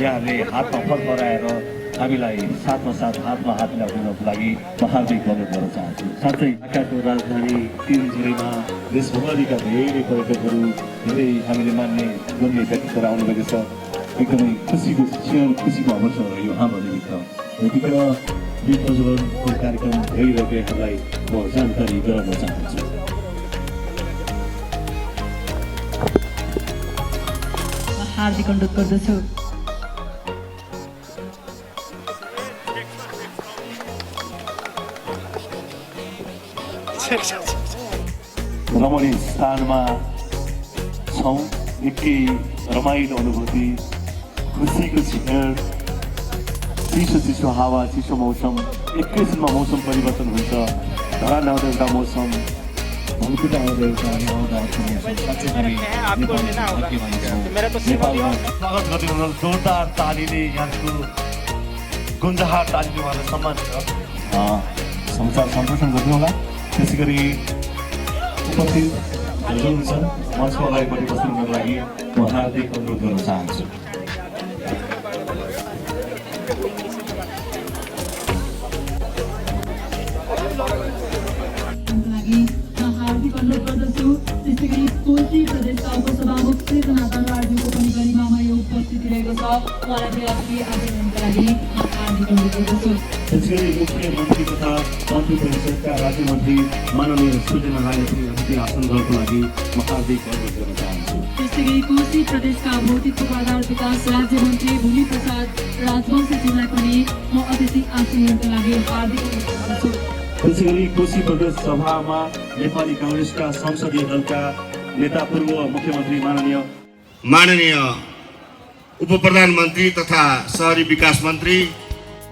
यहाँले हातमा फर्काएर हामीलाई साथमा साथ हातमा हात मिलाउनको लागि म हार्दिक अनुरोध गर्न चाहन्छु। साथै ढाकाको राजधानी तिनझुरीमा देशभरिका धेरै पर्यटकहरू, धेरै हामीले मान्ने गर्ने व्यक्तित्वहरू आउनुभएको छ। एकदमै खुसीको क्षण, खुसीको अवसर हो यो हाम्रो निमित्त। यतिखेर दीप प्रज्वलनको कार्यक्रम भइरहेकोलाई म जानकारी गराउन चाहन्छु। हार्दिक अनुरोध गर्दछु। रमणीय स्थानमा छौँ, निकै रमाइलो अनुभूति, खुसीको क्षण, चिसो चिसो हावा, चिसो मौसम, एकैछिनमा मौसम परिवर्तन हुन्छ। धरान आउँदा एउटा मौसम, भौतिक आउँदा एउटा स्वागत गरिदिनु। जोरदार तालीले यहाँको गुन्जाहार तालीले उहाँलाई सम्मान समाचार सम्प्रेषण गर्नु होला। त्यसै गरी उपस्थित हुनुहुन्छ मञ्चको अगाडिपट्टि बस्नुको लागि म हार्दिक अनुरोध गर्न चाहन्छु। हार्दिक अनुरोध गर्दछु। त्यस्तै गरी कोशी प्रदेशका उपसभामुख सृजना दरबारज्यूको पनि गरिमामा यो उपस्थिति रहेको छ। उहाँलाई पनि अतिथि आचरणका लागि हार्दिक अनुरोध गर्दछु। त्यसै गरी मुख्यमन्त्री तथा मन्त्री परिषदका राज्यमन्त्री माननीय सृजना राईले पनि अतिथि आसन गर्नको लागि म हार्दिक अनुरोध गर्न चाहन्छु। त्यस्तै गरी कोशी प्रदेशका भौतिक पूर्वाधार विकास राज्यमन्त्री भूमि प्रसाद राजवंशीज्यूलाई पनि म अतिथि आसन ग्रहणका लागि हार्दिक अनुरोध गर्दछु। त्यसै गरी कोशी प्रदेश सभामा नेपाली काङ्ग्रेसका संसदीय दलका नेता पूर्व मुख्यमन्त्री माननीय उप प्रधानमन्त्री तथा शहरी विकास मन्त्री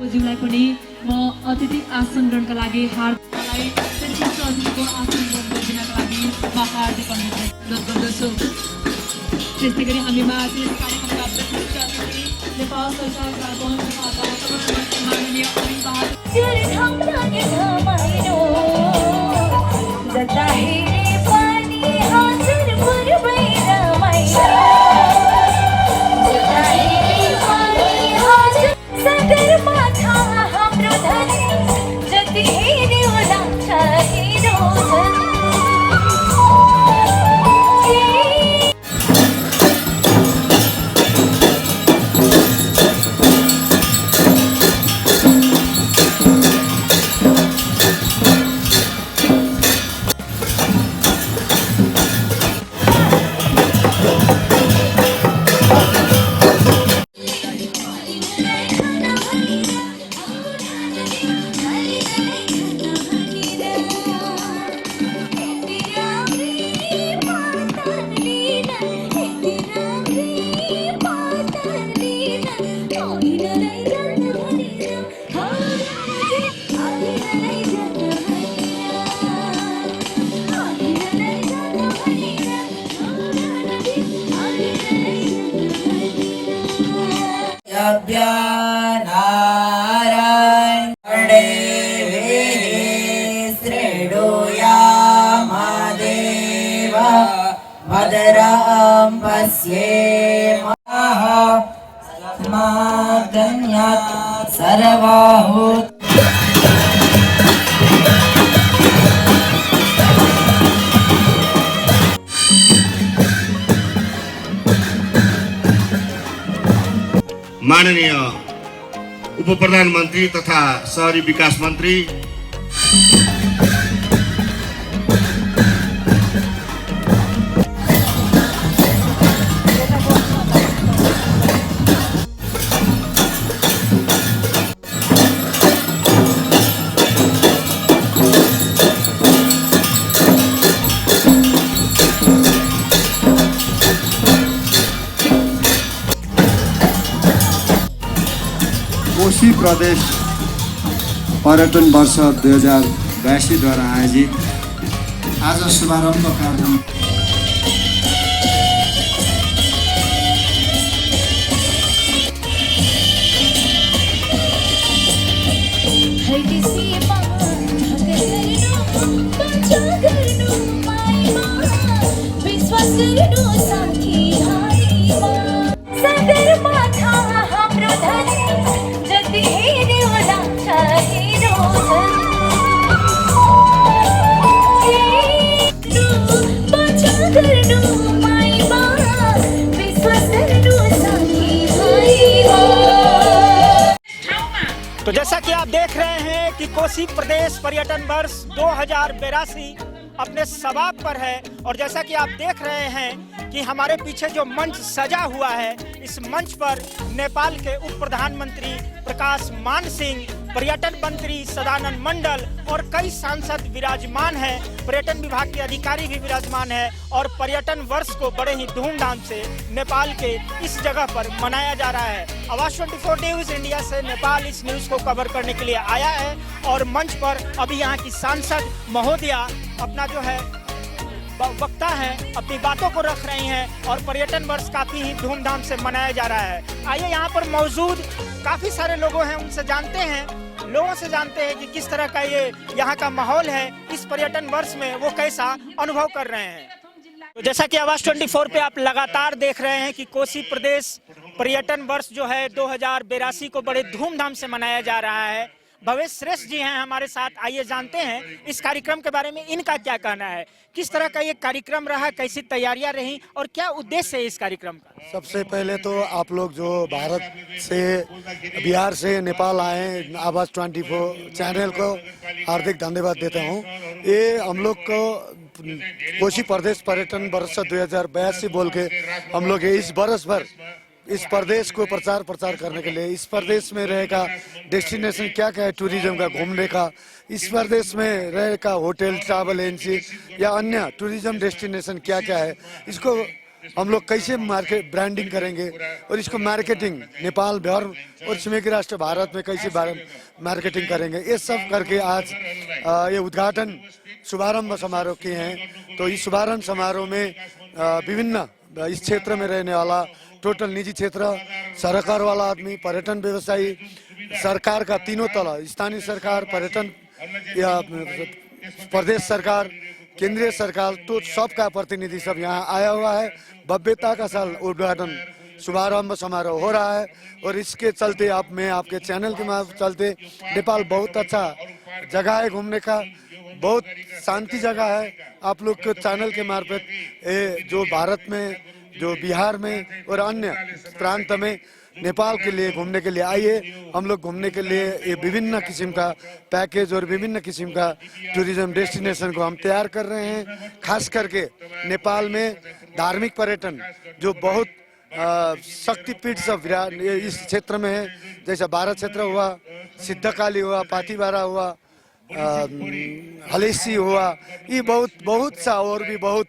ज्यूलाई पनि म अतिथि आसन ग्रहणका लागि अतिथिको आसन ग्रहण दिनका लागि म हार्दिक अनुरोध गर्दछु। त्यस्तै गरी हामीमा यस कार्यक्रमका विशिष्ट अतिथि नेपाल सरकारका वन विभागका माननीय अनिल बहादुर सगर माथा हाम्रो धनी जति हेऱ्यो माननीय उप प्रधानमन्त्री तथा शहरी विकास मन्त्री कोशी प्रदेश पर्यटन वर्ष 2082 द्वारा आयोजित आज शुभारम्भ कार्यक्रम तो जैसा कि आप देख रहे हैं कि कोसी प्रदेश पर्यटन वर्ष 2082 अपने सवाब पर है और जैसा कि आप देख रहे हैं कि हमारे पीछे जो मंच सजा हुआ है, इस मंच पर नेपाल के उप प्रधानमंत्री प्रकाश मान सिंह, पर्यटन मंत्री सदानंद मंडल और कई सांसद विराजमान हैं। पर्यटन विभाग के अधिकारी भी विराजमान हैं और पर्यटन वर्ष को बड़े ही धूमधाम से नेपाल के इस जगह पर मनाया जा रहा है। आवाज 24 न्यूज इंडिया से नेपाल इस न्यूज को कवर करने के लिए आया है और मंच पर अभी यहाँ की सांसद महोदया अपना जो है वक्ता है, अपनी बातों को रख रही हैं और पर्यटन वर्ष काफी ही धूमधाम से मनाया जा रहा है। आइए यहाँ पर मौजूद काफी सारे लोगों हैं, उनसे जानते हैं, लोगों से जानते हैं कि किस तरह का ये यहाँ का माहौल है, इस पर्यटन वर्ष में वो कैसा अनुभव कर रहे हैं। तो जैसा कि आवाज 24 पे आप लगातार देख रहे हैं कि कोसी प्रदेश पर्यटन वर्ष जो है 2082 को बड़े धूमधाम से मनाया जा रहा है। भवेश श्रेष्ठ जी हैं हमारे साथ, आइए जानते हैं इस कार्यक्रम के बारे में, इनका क्या कहना है, किस तरह का ये कार्यक्रम रहा, कैसी तैयारियां रही और क्या उद्देश्य है इस कार्यक्रम का। सबसे पहले तो आप लोग जो भारत से, बिहार से नेपाल आए, आवाज 24 चैनल को हार्दिक धन्यवाद देता हूँ। ये हम लोग को कोसी प्रदेश पर्यटन वर्ष 2082 बोल के हम लोग इस बरस भर इस प्रदेश को प्रचार करने के लिए, इस प्रदेश में रहेगा डेस्टिनेशन क्या क्या है टूरिज्म का, घूमने का, इस प्रदेश में रहेगा होटल, ट्रैवल एजेंसी या अन्य टूरिज्म डेस्टिनेशन क्या क्या है, इसको हम लोग कैसे मार्केट ब्रांडिंग करेंगे और इसको मार्केटिंग नेपाल भर और छिमेकी राष्ट्र भारत में कैसे मार्केटिंग करेंगे, ये सब करके आज ये उद्घाटन शुभारंभ समारोह किए हैं। तो इस शुभारंभ समारोह में विभिन्न इस क्षेत्र में रहने वाला टोटल निजी क्षेत्र, सरकार वाला आदमी, पर्यटन व्यवसायी, सरकार का तीनों तला, स्थानीय सरकार, पर्यटन या प्रदेश सरकार, केंद्रीय सरकार, तो सबका प्रतिनिधि सब यहाँ आया हुआ है। भव्यता का साल उद्घाटन शुभारंभ समारोह हो रहा है और इसके चलते मैं आपके चैनल के मार्फत चलते नेपाल बहुत अच्छा जगह है घूमने का, बहुत शांति जगह है। आप लोग के चैनल के मार्फत जो भारत में, जो बिहार में और अन्य प्रांत में नेपाल के लिए घूमने के लिए आइए। हम लोग घूमने के लिए ये विभिन्न किस्म का पैकेज और विभिन्न किस्म का टूरिज्म डेस्टिनेशन को हम तैयार कर रहे हैं। खास करके नेपाल में धार्मिक पर्यटन जो बहुत शक्तिपीठ सब इस क्षेत्र में है, जैसा भारत क्षेत्र हुआ, सिद्धकाली हुआ, पाथीबारा हुआ, हलेसी हुआ, ये बहुत सा और भी बहुत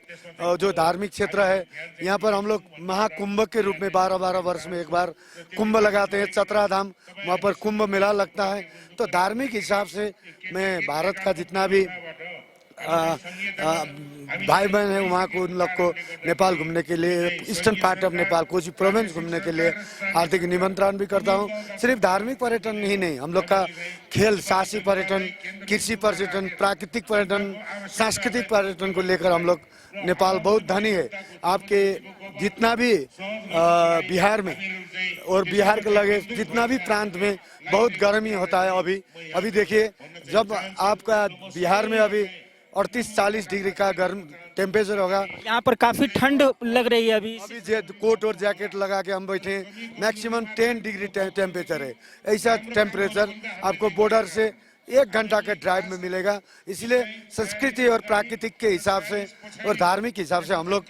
जो धार्मिक क्षेत्र है। यहाँ पर हम लोग महाकुंभ के रूप में 12 वर्ष में एक बार कुंभ लगाते हैं, चतरा धाम, वहाँ पर कुंभ मेला लगता है। तो धार्मिक हिसाब से मैं भारत का जितना भी भाई बहन है वहाँ को, उन लोग को नेपाल घूमने के लिए, eastern part of Nepal Koshi province घूमने के लिए हार्दिक निमंत्रण भी करता हूँ। सिर्फ धार्मिक पर्यटन ही नहीं, हम लोग का खेल, साहसी पर्यटन, कृषि पर्यटन, प्राकृतिक पर्यटन, सांस्कृतिक पर्यटन को लेकर हम लोग, नेपाल बहुत धनी है। आपके जितना भी बिहार में और बिहार के लगे जितना भी प्रांत में बहुत गर्मी होता है। अभी देखिए, जब आपका बिहार में अभी 38-40 डिग्री का गर्म टेम्परेचर होगा, यहाँ पर काफी ठंड लग रही है अभी। कोट और जैकेट लगा के हम बैठे हैं। मैक्सिमम 10 डिग्री टेम्परेचर है। ऐसा टेम्परेचर आपको बॉर्डर से 1 घंटा के ड्राइव में मिलेगा। इसलिए संस्कृति और प्राकृतिक के हिसाब से और धार्मिक हिसाब से हम लोग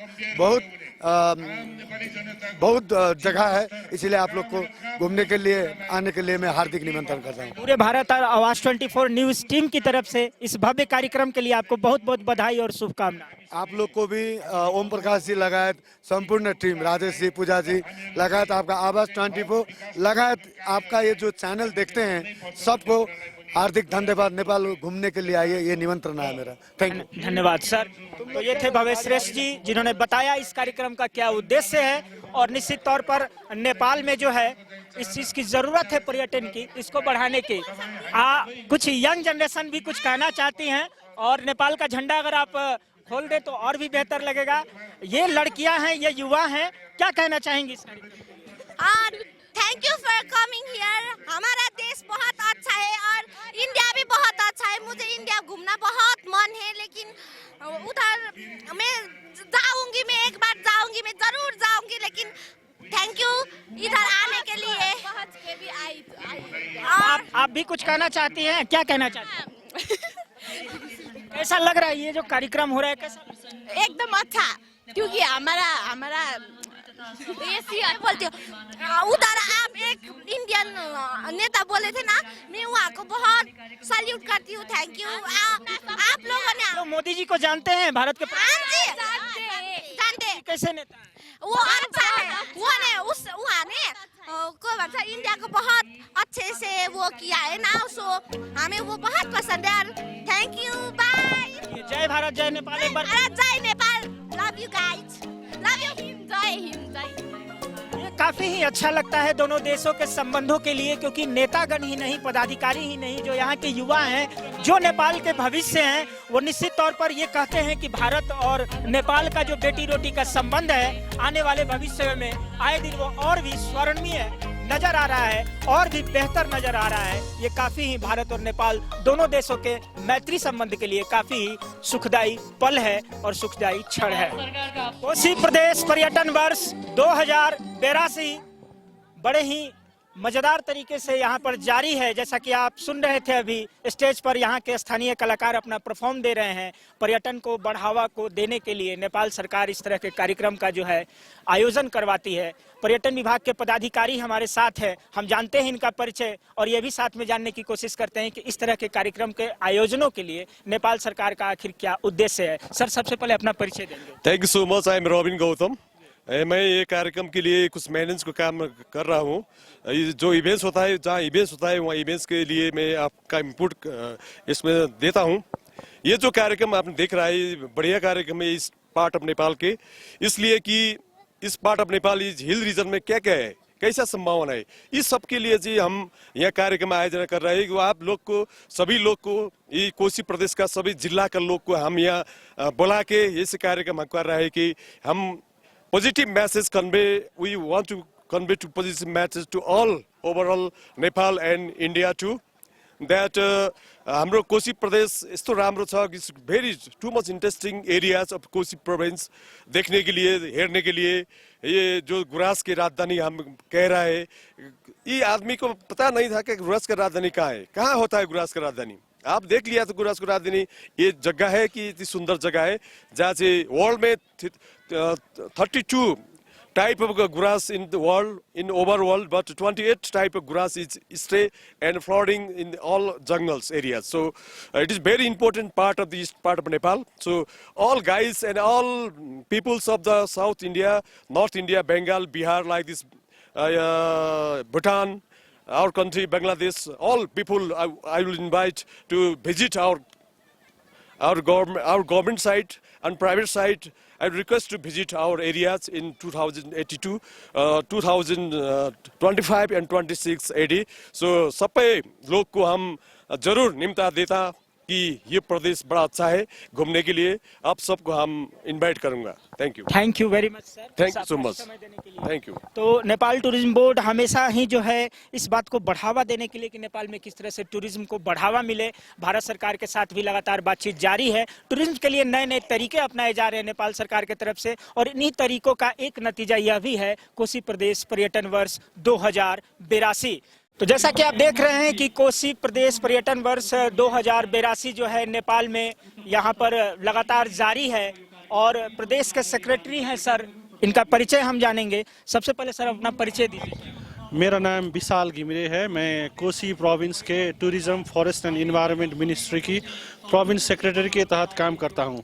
बहुत जगह है। इसलिए आप लोग को घूमने के लिए, आने के लिए मैं हार्दिक निमंत्रण करता हूँ। पूरे भारत और आवाज 24 न्यूज टीम की तरफ से इस भव्य कार्यक्रम के लिए आपको बहुत बहुत बधाई और शुभकामनाएं। आप लोग को भी ओम प्रकाश जी लगायत संपूर्ण टीम, राजेश जी, पूजा जी लगायत, आपका आवाज 24 लगायत आपका ये जो चैनल देखते हैं, सबको हार्दिक धन्यवाद। नेपाल घूमने के लिए आइए, ये निमंत्रण है मेरा। Thank you. धन्यवाद सर। तो ये थे भवेश श्रेष्ठ जी, जिन्होंने बताया इस कार्यक्रम का क्या उद्देश्य है। और निश्चित तौर पर नेपाल में जो है इस चीज की जरूरत है पर्यटन की, इसको बढ़ाने की। कुछ यंग जनरेशन भी कुछ कहना चाहती हैं, और नेपाल का झंडा अगर आप खोल दे तो और भी बेहतर लगेगा। ये लड़कियां हैं, ये युवा हैं, क्या कहना चाहेंगी इस कार्यक्रम? Thank you for coming here. हमारा देश बहुत अच्छा है और इंडिया भी बहुत अच्छा है। मुझे इंडिया घूमना बहुत मन है, लेकिन उधर मैं जाऊंगी, मैं एक बार जाऊंगी, मैं जरूर जाऊंगी। लेकिन थैंक यू इधर आने के लिए। आप भी कुछ कहना चाहती हैं? क्या कहना चाहती हैं? कैसा लग रहा है ये जो कार्यक्रम हो रहा है? कैसा? एकदम अच्छा, क्योंकि हमारा बोलती हूँ, उधर आप एक इंडियन नेता बोले थे ना, मैं वहाँ को बहुत सैल्यूट करती हूँ। Thank you. आप लोगों ने तो मोदी जी को जानते हैं, भारत के जानते कैसे नेता है? वो अच्छा है। वहाँ ने को भन्छ इंडिया को बहुत अच्छे से वो किया है ना, सो हमें वो बहुत पसंद है। Thank you, bye. जय भारत, जय नेपाल। एक बार जय Nepal. Love you guys, love you. जय हिंद, जय। काफी ही अच्छा लगता है दोनों देशों के संबंधों के लिए, क्योंकि नेतागण ही नहीं, पदाधिकारी ही नहीं, जो यहाँ के युवा हैं, जो नेपाल के भविष्य हैं, वो निश्चित तौर पर ये कहते हैं कि भारत और नेपाल का जो बेटी रोटी का संबंध है, आने वाले भविष्य में आए दिन वो और भी स्वर्णीय नजर आ रहा है, और भी बेहतर नजर आ रहा है। ये काफी ही भारत और नेपाल दोनों देशों के मैत्री संबंध के लिए काफी ही सुखदायी पल है और सुखदायी क्षण है। कोशी प्रदेश पर्यटन वर्ष 2082 बड़े ही मजेदार तरीके से यहाँ पर जारी है। जैसा कि आप सुन रहे थे, अभी स्टेज पर यहाँ के स्थानीय कलाकार अपना परफॉर्म दे रहे हैं। पर्यटन को बढ़ावा को देने के लिए नेपाल सरकार इस तरह के कार्यक्रम का जो है आयोजन करवाती है। पर्यटन विभाग के पदाधिकारी हमारे साथ है, हम जानते हैं इनका परिचय, और ये भी साथ में जानने की कोशिश करते हैं कि इस तरह के कार्यक्रम के आयोजनों के लिए नेपाल सरकार का आखिर क्या उद्देश्य है। सर, सबसे पहले अपना परिचय देंगे। Thank you so much. I am robin Gautam. मैं ये कार्यक्रम के लिए कुछ मेंटेनेंस को काम कर रहा हूँ। जो इवेंट्स होता है, जहाँ इवेंट्स होता है, वहाँ इवेंट्स के लिए मैं आपका इनपुट इसमें देता हूँ। ये जो कार्यक्रम आपने देख रहा है, बढ़िया कार्यक्रम है इस पार्ट ऑफ नेपाल के, इसलिए कि इस पार्ट ऑफ नेपाल, इस हिल रीजन में क्या क्या है, कैसा संभावना है, इस सब के लिए जी हम यह कार्यक्रम आयोजन कर रहे हैं कि आप लोग को, सभी लोग को, ये कोशी प्रदेश का सभी जिला का लोग को हम यहाँ बुला के इस कार्यक्रम हम कर रहे हैं कि हम positive message convey. We want to convey to positive message to all overall Nepal and India too. That हाम्रो कोशी प्रदेश यस्तो राम्रो छ कि very too much interesting areas of Koshi province देखने के लिए, हेरने के लिए। ये जो गुरास की राजधानी हम कह रहा है, ये आदमी को पता नहीं था कि गुरास का राजधानी कहाँ है, कहाँ होता है गुरास का राजधानी। आप देख लिया तो गुरास की राजधानी ये जगह है कि इतनी सुंदर जगह है, जहाँ से वर्ल्ड में 32 type of grass in the world, in overworld, but 28 type of grass is stay and flooding in all jungles areas. So it is very important part of the east part of Nepal. So all guys and all peoples of the South India, North India, Bengal, Bihar, like this, Bhutan, our country, Bangladesh, all people I will invite to visit our our government side and private side, I request to visit our areas in 2082, 2025 and 26 AD. So सबै लोग को हम जरूर निमंत्रण देता कि ये प्रदेश बड़ा अच्छा है घूमने के लिए, आप सबको हम इनवाइट करूंगा। Thank you very much sir, thank you so much, thank you. तो नेपाल टूरिज्म बोर्ड हमेशा ही जो है इस बात को बढ़ावा देने के लिए कि नेपाल में किस तरह से टूरिज्म को बढ़ावा मिले, भारत सरकार के साथ भी लगातार बातचीत जारी है। टूरिज्म के लिए नए नए तरीके अपनाए जा रहे हैं नेपाल सरकार की तरफ से, और इन्हीं तरीकों का एक नतीजा यह भी है कोसी प्रदेश पर्यटन वर्ष 2082। तो जैसा कि आप देख रहे हैं कि कोसी प्रदेश पर्यटन वर्ष 2082 जो है नेपाल में यहाँ पर लगातार जारी है, और प्रदेश के सेक्रेटरी हैं सर, इनका परिचय हम जानेंगे। सबसे पहले सर अपना परिचय दीजिए। मेरा नाम विशाल घिमिरे है, मैं कोसी प्रोविंस के tourism, forest and environment ministry की प्रोविंस सेक्रेटरी के तहत काम करता हूँ।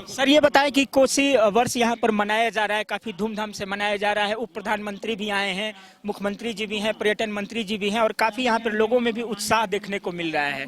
सर ये बताएं कि कोसी वर्ष यहाँ पर मनाया जा रहा है, काफी धूमधाम से मनाया जा रहा है। उप प्रधानमंत्री भी आए हैं, मुख्यमंत्री जी भी हैं, पर्यटन मंत्री जी भी हैं, और काफी यहाँ पर लोगों में भी उत्साह देखने को मिल रहा है।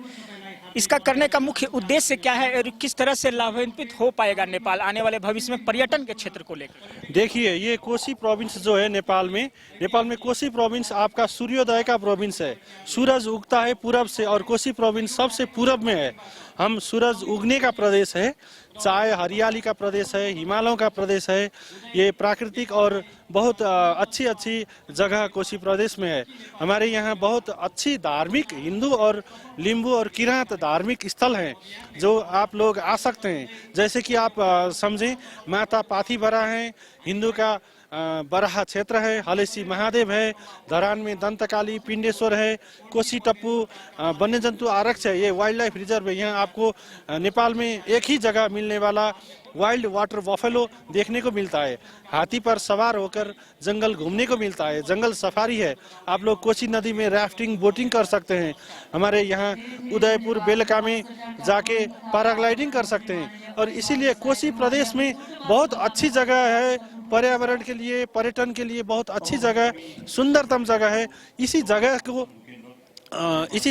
इसका करने का मुख्य उद्देश्य क्या है और किस तरह से लाभान्वित हो पाएगा नेपाल आने वाले भविष्य में पर्यटन के क्षेत्र को लेकर? देखिए, ये कोसी प्रोविंस जो है नेपाल में कोसी प्रोविंस आपका सूर्योदय का प्रोविंस है। सूरज उगता है पूरब से, और कोसी प्रोविंस सबसे पूरब में है। हम सूरज उगने का प्रदेश है, चाहे हरियाली का प्रदेश है, हिमालयों का प्रदेश है। ये प्राकृतिक और बहुत अच्छी अच्छी जगह कोसी प्रदेश में है। हमारे यहाँ बहुत अच्छी धार्मिक हिंदू और लिम्बू और किरात धार्मिक स्थल हैं जो आप लोग आ सकते हैं। जैसे कि आप समझें, माता पाथीभरा है, हिंदू का बराहा क्षेत्र है, हलेसी महादेव है, धरान में दंतकाली पिंडेश्वर है, कोसी टप्पू वन्य जंतु आरक्ष है, ये वाइल्ड लाइफ रिजर्व है। यहाँ आपको नेपाल में एक ही जगह मिलने वाला वाइल्ड वाटर बफेलो देखने को मिलता है। हाथी पर सवार होकर जंगल घूमने को मिलता है, जंगल सफारी है। आप लोग कोसी नदी में राफ्टिंग, बोटिंग कर सकते हैं। हमारे यहाँ उदयपुर बेलका में जाके पैराग्लाइडिंग कर सकते हैं। और इसीलिए कोसी प्रदेश में बहुत अच्छी जगह है, पर्यावरण के लिए, पर्यटन के लिए बहुत अच्छी जगह, सुंदरतम जगह है। इसी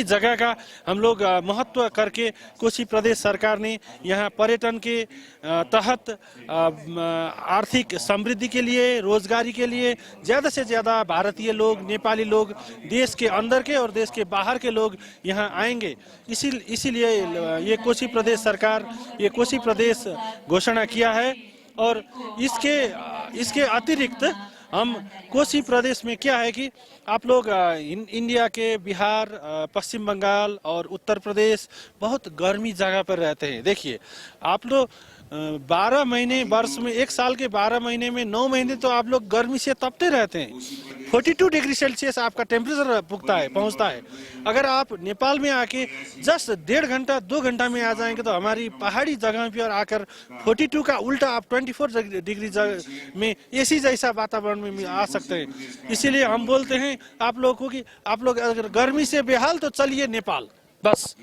जगह का हम लोग महत्व करके कोसी प्रदेश सरकार ने यहाँ पर्यटन के तहत आर्थिक समृद्धि के लिए, रोजगारी के लिए ज़्यादा से ज़्यादा भारतीय लोग, नेपाली लोग, देश के अंदर के और देश के बाहर के लोग यहाँ आएंगे। इसीलिए ये कोसी प्रदेश सरकार, ये कोसी प्रदेश घोषणा किया है। और इसके अतिरिक्त हम कोसी प्रदेश में क्या है कि आप लोग इंडिया के बिहार, पश्चिम बंगाल और उत्तर प्रदेश बहुत गर्मी जगह पर रहते हैं। देखिए, आप लोग 12 महीने वर्ष में, एक साल के 12 महीने में 9 महीने तो आप लोग गर्मी से तपते रहते हैं। 42 डिग्री सेल्सियस आपका टेम्परेचर पहुंचता है। अगर आप नेपाल में आके जस्ट 1.5 घंटा 2 घंटा में आ जाएंगे तो हमारी पहाड़ी जगह पर आकर 42 का उल्टा आप 24 डिग्री में एसी जैसा वातावरण में आ सकते हैं। इसीलिए हम बोलते हैं आप लोगों को कि आप लोग अगर गर्मी से बेहाल तो चलिए नेपाल। बस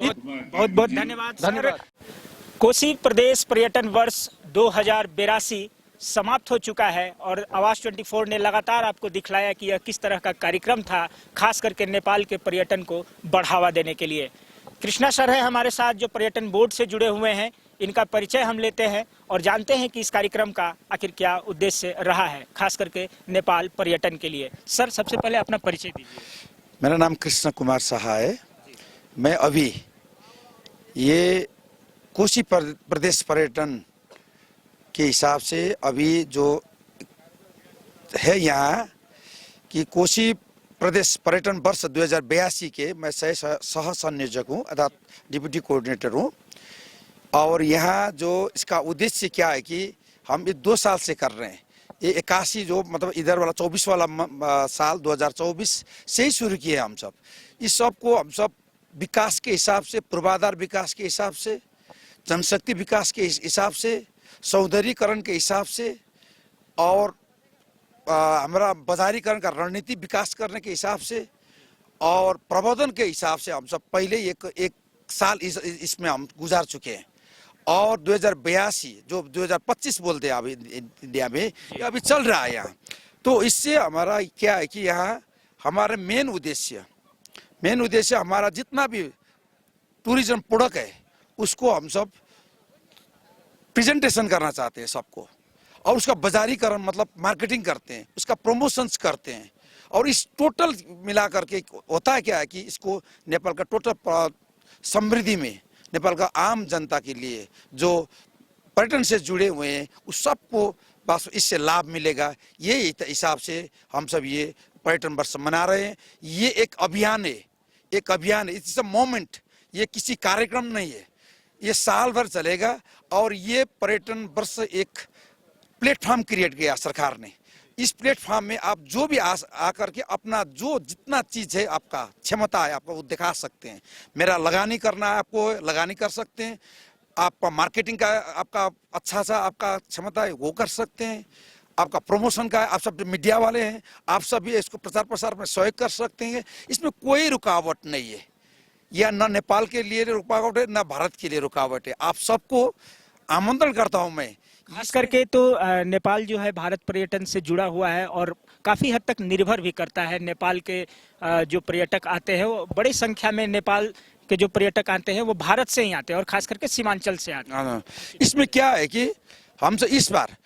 बहुत बहुत धन्यवाद। कोसी प्रदेश पर्यटन वर्ष 2082 समाप्त हो चुका है, और आवाज 24 ने लगातार आपको दिखलाया कि यह किस तरह का कार्यक्रम था, खास करके नेपाल के पर्यटन को बढ़ावा देने के लिए। कृष्णा सर है हमारे साथ जो पर्यटन बोर्ड से जुड़े हुए हैं, इनका परिचय हम लेते हैं और जानते हैं कि इस कार्यक्रम का आखिर क्या उद्देश्य रहा है, खास करके नेपाल पर्यटन के लिए। सर सबसे पहले अपना परिचय दीजिए। मेरा नाम कृष्ण कुमार शाह है। मैं अभी ये कोसी प्रदेश पर्यटन के हिसाब से अभी जो है यहाँ कि कोसी प्रदेश पर्यटन वर्ष 2082 के मैं सह संयोजक हूँ, अर्थात डिप्टी कोऑर्डिनेटर हूँ। और यहाँ जो इसका उद्देश्य क्या है कि हम ये 2 साल से कर रहे हैं। ये 81 जो मतलब इधर वाला 24 वाला साल 2024 से ही शुरू किए हम सब। इस सब को हम सब विकास के हिसाब से, पूर्वाधार विकास के हिसाब से, जनशक्ति विकास के हिसाब से, सौंदर्यीकरण के हिसाब से और हमारा बाजारीकरण का रणनीति विकास करने के हिसाब से और प्रबंधन के हिसाब से हम सब पहले एक साल इसमें हम गुजार चुके हैं। और 2082 जो 2025 बोलते हैं अभी इंडिया में, ये अभी चल रहा है यहाँ। तो इससे हमारा क्या है कि यहाँ हमारा मेन उद्देश्य हमारा जितना भी टूरिज्म प्रोडक्ट है उसको हम सब प्रेजेंटेशन करना चाहते हैं सबको, और उसका बाजारीकरण मतलब मार्केटिंग करते हैं, उसका प्रमोशंस करते हैं। और इस टोटल मिला करके होता है क्या है कि इसको नेपाल का टोटल समृद्धि में, नेपाल का आम जनता के लिए जो पर्यटन से जुड़े हुए हैं उस सबको बस इससे लाभ मिलेगा। ये हिसाब से हम सब ये पर्यटन वर्ष मना रहे हैं। ये एक अभियान है, एक अभियान है, इट्स अ मोमेंट, ये किसी कार्यक्रम नहीं है, ये साल भर चलेगा। और ये पर्यटन वर्ष एक प्लेटफॉर्म क्रिएट किया सरकार ने। इस प्लेटफॉर्म में आप जो भी आकर के अपना जो जितना चीज है, आपका क्षमता है, आपको वो दिखा सकते हैं। मेरा लगानी करना है, आपको लगानी कर सकते हैं। आपका मार्केटिंग का आपका अच्छा सा आपका क्षमता है, वो कर सकते हैं। आपका प्रमोशन का है, आप सब मीडिया वाले हैं, आप सब भी इसको प्रचार प्रसार में सहयोग कर सकते हैं। इसमें कोई रुकावट नहीं है, या न नेपाल के लिए रुकावट है न भारत के लिए रुकावट है। आप सबको आमंत्रण करता हूं मैं। खास करके तो नेपाल जो है भारत पर्यटन से जुड़ा हुआ है और काफी हद तक निर्भर भी करता है। नेपाल के जो पर्यटक आते हैं वो बड़ी संख्या में, नेपाल के जो पर्यटक आते हैं वो भारत से ही आते हैं और खास करके सीमांचल से आते हैं। इसमें क्या है कि हमसे इस बार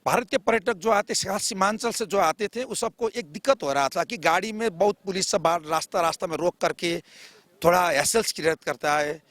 भारत के पर्यटक जो आते सीमांचल से जो आते थे उस सबको एक दिक्कत हो रहा था कि गाड़ी में बहुत पुलिस सब रास्ता में रोक करके थोड़ा हैसल्स क्रिएट करता है।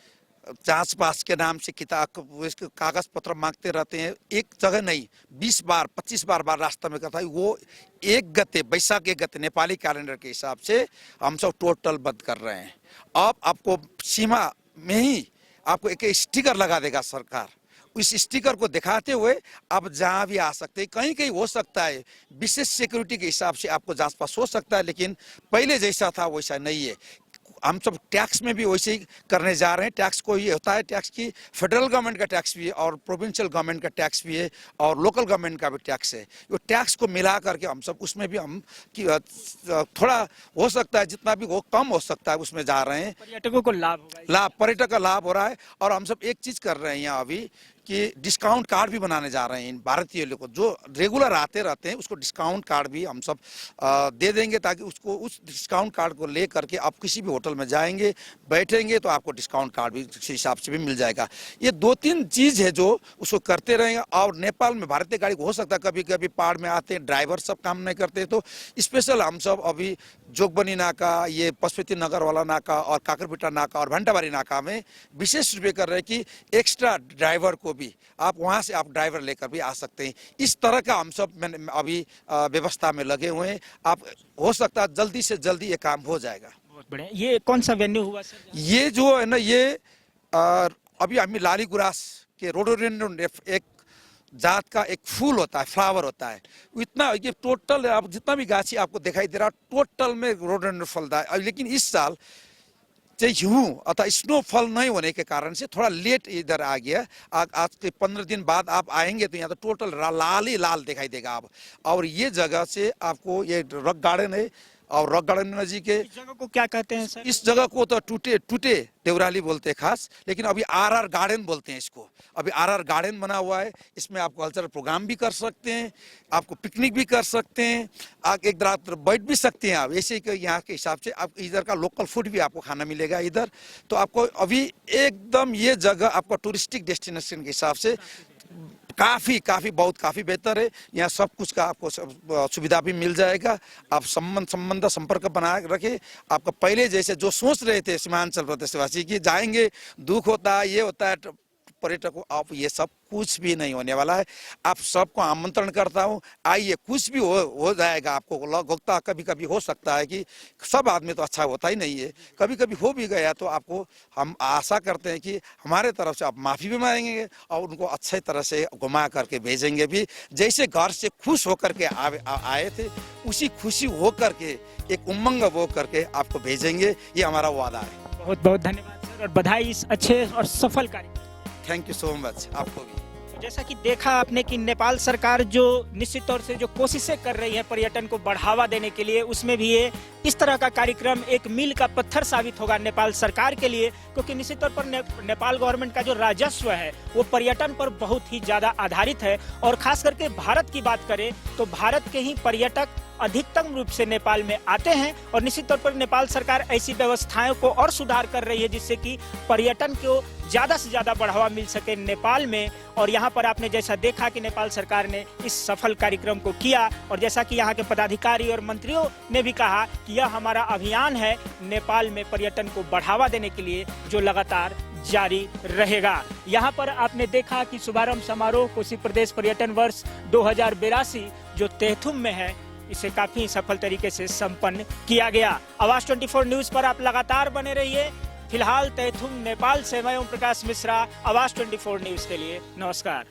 जांच पास के नाम से कागज पत्र मांगते रहते हैं। एक जगह नहीं 20 बार 25 बार रास्ता में करता है। वो एक गते बैसाख एक गते नेपाली कैलेंडर के हिसाब से हम सब टोटल बंद कर रहे हैं। अब आपको सीमा में ही आपको एक स्टिकर लगा देगा सरकार। उस स्टिकर को दिखाते हुए आप जहाँ भी आ सकते हैं। कहीं कहीं हो सकता है विशेष सिक्योरिटी के हिसाब से आपको जांच पास हो सकता है, लेकिन पहले जैसा था वैसा नहीं है। हम सब टैक्स में भी वैसे ही करने जा रहे हैं। टैक्स को ये होता है, टैक्स की फेडरल गवर्नमेंट का टैक्स भी है और प्रोविंशियल गवर्नमेंट का टैक्स भी है और लोकल गवर्नमेंट का भी टैक्स है। वो टैक्स को मिला करके हम सब उसमें भी हम थोड़ा हो सकता है जितना भी वो कम हो सकता है उसमें जा रहे हैं। पर्यटकों को लाभ पर्यटक का लाभ हो रहा है। और हम सब एक चीज कर रहे हैं यहाँ अभी कि डिस्काउंट कार्ड भी बनाने जा रहे हैं इन भारतीय लोगों को जो रेगुलर आते रहते हैं। उसको डिस्काउंट कार्ड भी हम सब दे देंगे ताकि उसको उस डिस्काउंट कार्ड को ले करके आप किसी भी होटल में जाएंगे बैठेंगे तो आपको डिस्काउंट कार्ड भी उस हिसाब से भी मिल जाएगा। ये 2-3 चीज है जो उसको करते रहेंगे। और नेपाल में भारतीय गाड़ी हो सकता है कभी कभी पहाड़ में आते हैं, ड्राइवर सब काम नहीं करते, तो स्पेशल हम सब अभी जोगबनी नाका, ये पशुपति नगर वाला नाका और काकरबिटा नाका और भंटाबारी नाका में विशेष रूप कर रहे हैं कि एक्स्ट्रा ड्राइवर को भी आप वहां से आप ड्राइवर लेकर भी आ सकते हैं। इस तरह का हम सब अभी व्यवस्था में लगे हुए हैं। आप हो सकता है जल्दी से जल्दी ये काम हो जाएगा। बहुत बढ़िया। ये कौन सा वेन्यू हुआ सर? ये जो है ना ये अभी हमें लाली गुरास के रोडोडेंड्रन एक जात का एक फूल होता है, फ्लावर होता है। इतना ये टोटल आप जितना भी गाछी आपको दिखाई दे रहा टोटल में रोडोडेंड्रन फलता है। लेकिन इस साल हिमू अथवा स्नोफॉल नहीं होने के कारण से थोड़ा लेट इधर आ गया। आज के 15 दिन बाद आप आएंगे तो यहाँ तो टोटल लाल ही लाल दिखाई देगा आप। और ये जगह से आपको ये रॉक गार्डन है और रॉक गार्डन नजीक है। इस जगह को क्या कहते हैं सर? इस जगह को तो टूटे देवराली बोलते हैं खास, लेकिन अभी आरआर गार्डन बोलते हैं इसको। अभी आरआर गार्डन बना हुआ है। इसमें आप कल्चरल प्रोग्राम भी कर सकते हैं, आपको पिकनिक भी कर सकते हैं, आप एक रात बैठ भी सकते हैं। आप ऐसे ही यहाँ के हिसाब से आप इधर का लोकल फूड भी आपको खाना मिलेगा इधर। तो आपको अभी एकदम ये जगह आपको टूरिस्टिक डेस्टिनेशन के हिसाब से काफी बेहतर है। यहाँ सब कुछ का आपको सुविधा भी मिल जाएगा। आप संबंध संपर्क बना रखे। आपका पहले जैसे जो सोच रहे थे सीमांचल प्रदेशवासी की जाएंगे दुख होता है ये होता है पर्यटकों, आप ये सब कुछ भी नहीं होने वाला है। आप सबको आमंत्रण करता हूँ, आइए। कुछ भी हो जाएगा। आपको लगता कभी कभी हो सकता है कि सब आदमी तो अच्छा होता ही नहीं है, कभी कभी हो भी गया तो आपको हम आशा करते हैं कि हमारे तरफ से आप माफ़ी भी मांगेंगे और उनको अच्छे तरह से घुमा करके भेजेंगे भी। जैसे घर से खुश होकर के आए थे उसी खुशी हो करके एक उमंग हो करके आपको भेजेंगे, ये हमारा वादा है। बहुत बहुत धन्यवाद सर और बधाई इस अच्छे और सफल कार्य। थैंक यू सो मच आपको भी। जैसा कि देखा आपने कि नेपाल सरकार जो निश्चित तौर से जो कोशिशें कर रही है पर्यटन को बढ़ावा देने के लिए, उसमें भी ये इस तरह का कार्यक्रम एक मील का पत्थर साबित होगा नेपाल सरकार के लिए, क्योंकि निश्चित तौर पर नेपाल गवर्नमेंट का जो राजस्व है वो पर्यटन पर बहुत ही ज्यादा आधारित है। और खास करके भारत की बात करें तो भारत के ही पर्यटक अधिकतम रूप से नेपाल में आते हैं और निश्चित तौर पर नेपाल सरकार ऐसी व्यवस्थाओं को और सुधार कर रही है जिससे कि पर्यटन को ज्यादा से ज्यादा बढ़ावा मिल सके नेपाल में। और यहाँ पर आपने जैसा देखा कि नेपाल सरकार ने इस सफल कार्यक्रम को किया और जैसा कि यहाँ के पदाधिकारी और मंत्रियों ने भी कहा कि यह हमारा अभियान है नेपाल में पर्यटन को बढ़ावा देने के लिए जो लगातार जारी रहेगा। यहाँ पर आपने देखा कि शुभारंभ समारोह कोसी प्रदेश पर्यटन वर्ष 2082 जो तेहथुम में है इसे काफी सफल तरीके से संपन्न किया गया। आवाज 24 न्यूज पर आप लगातार बने रहिए। फिलहाल तेहथुम नेपाल से मैं ओम प्रकाश मिश्रा, आवाज 24 न्यूज के लिए नमस्कार।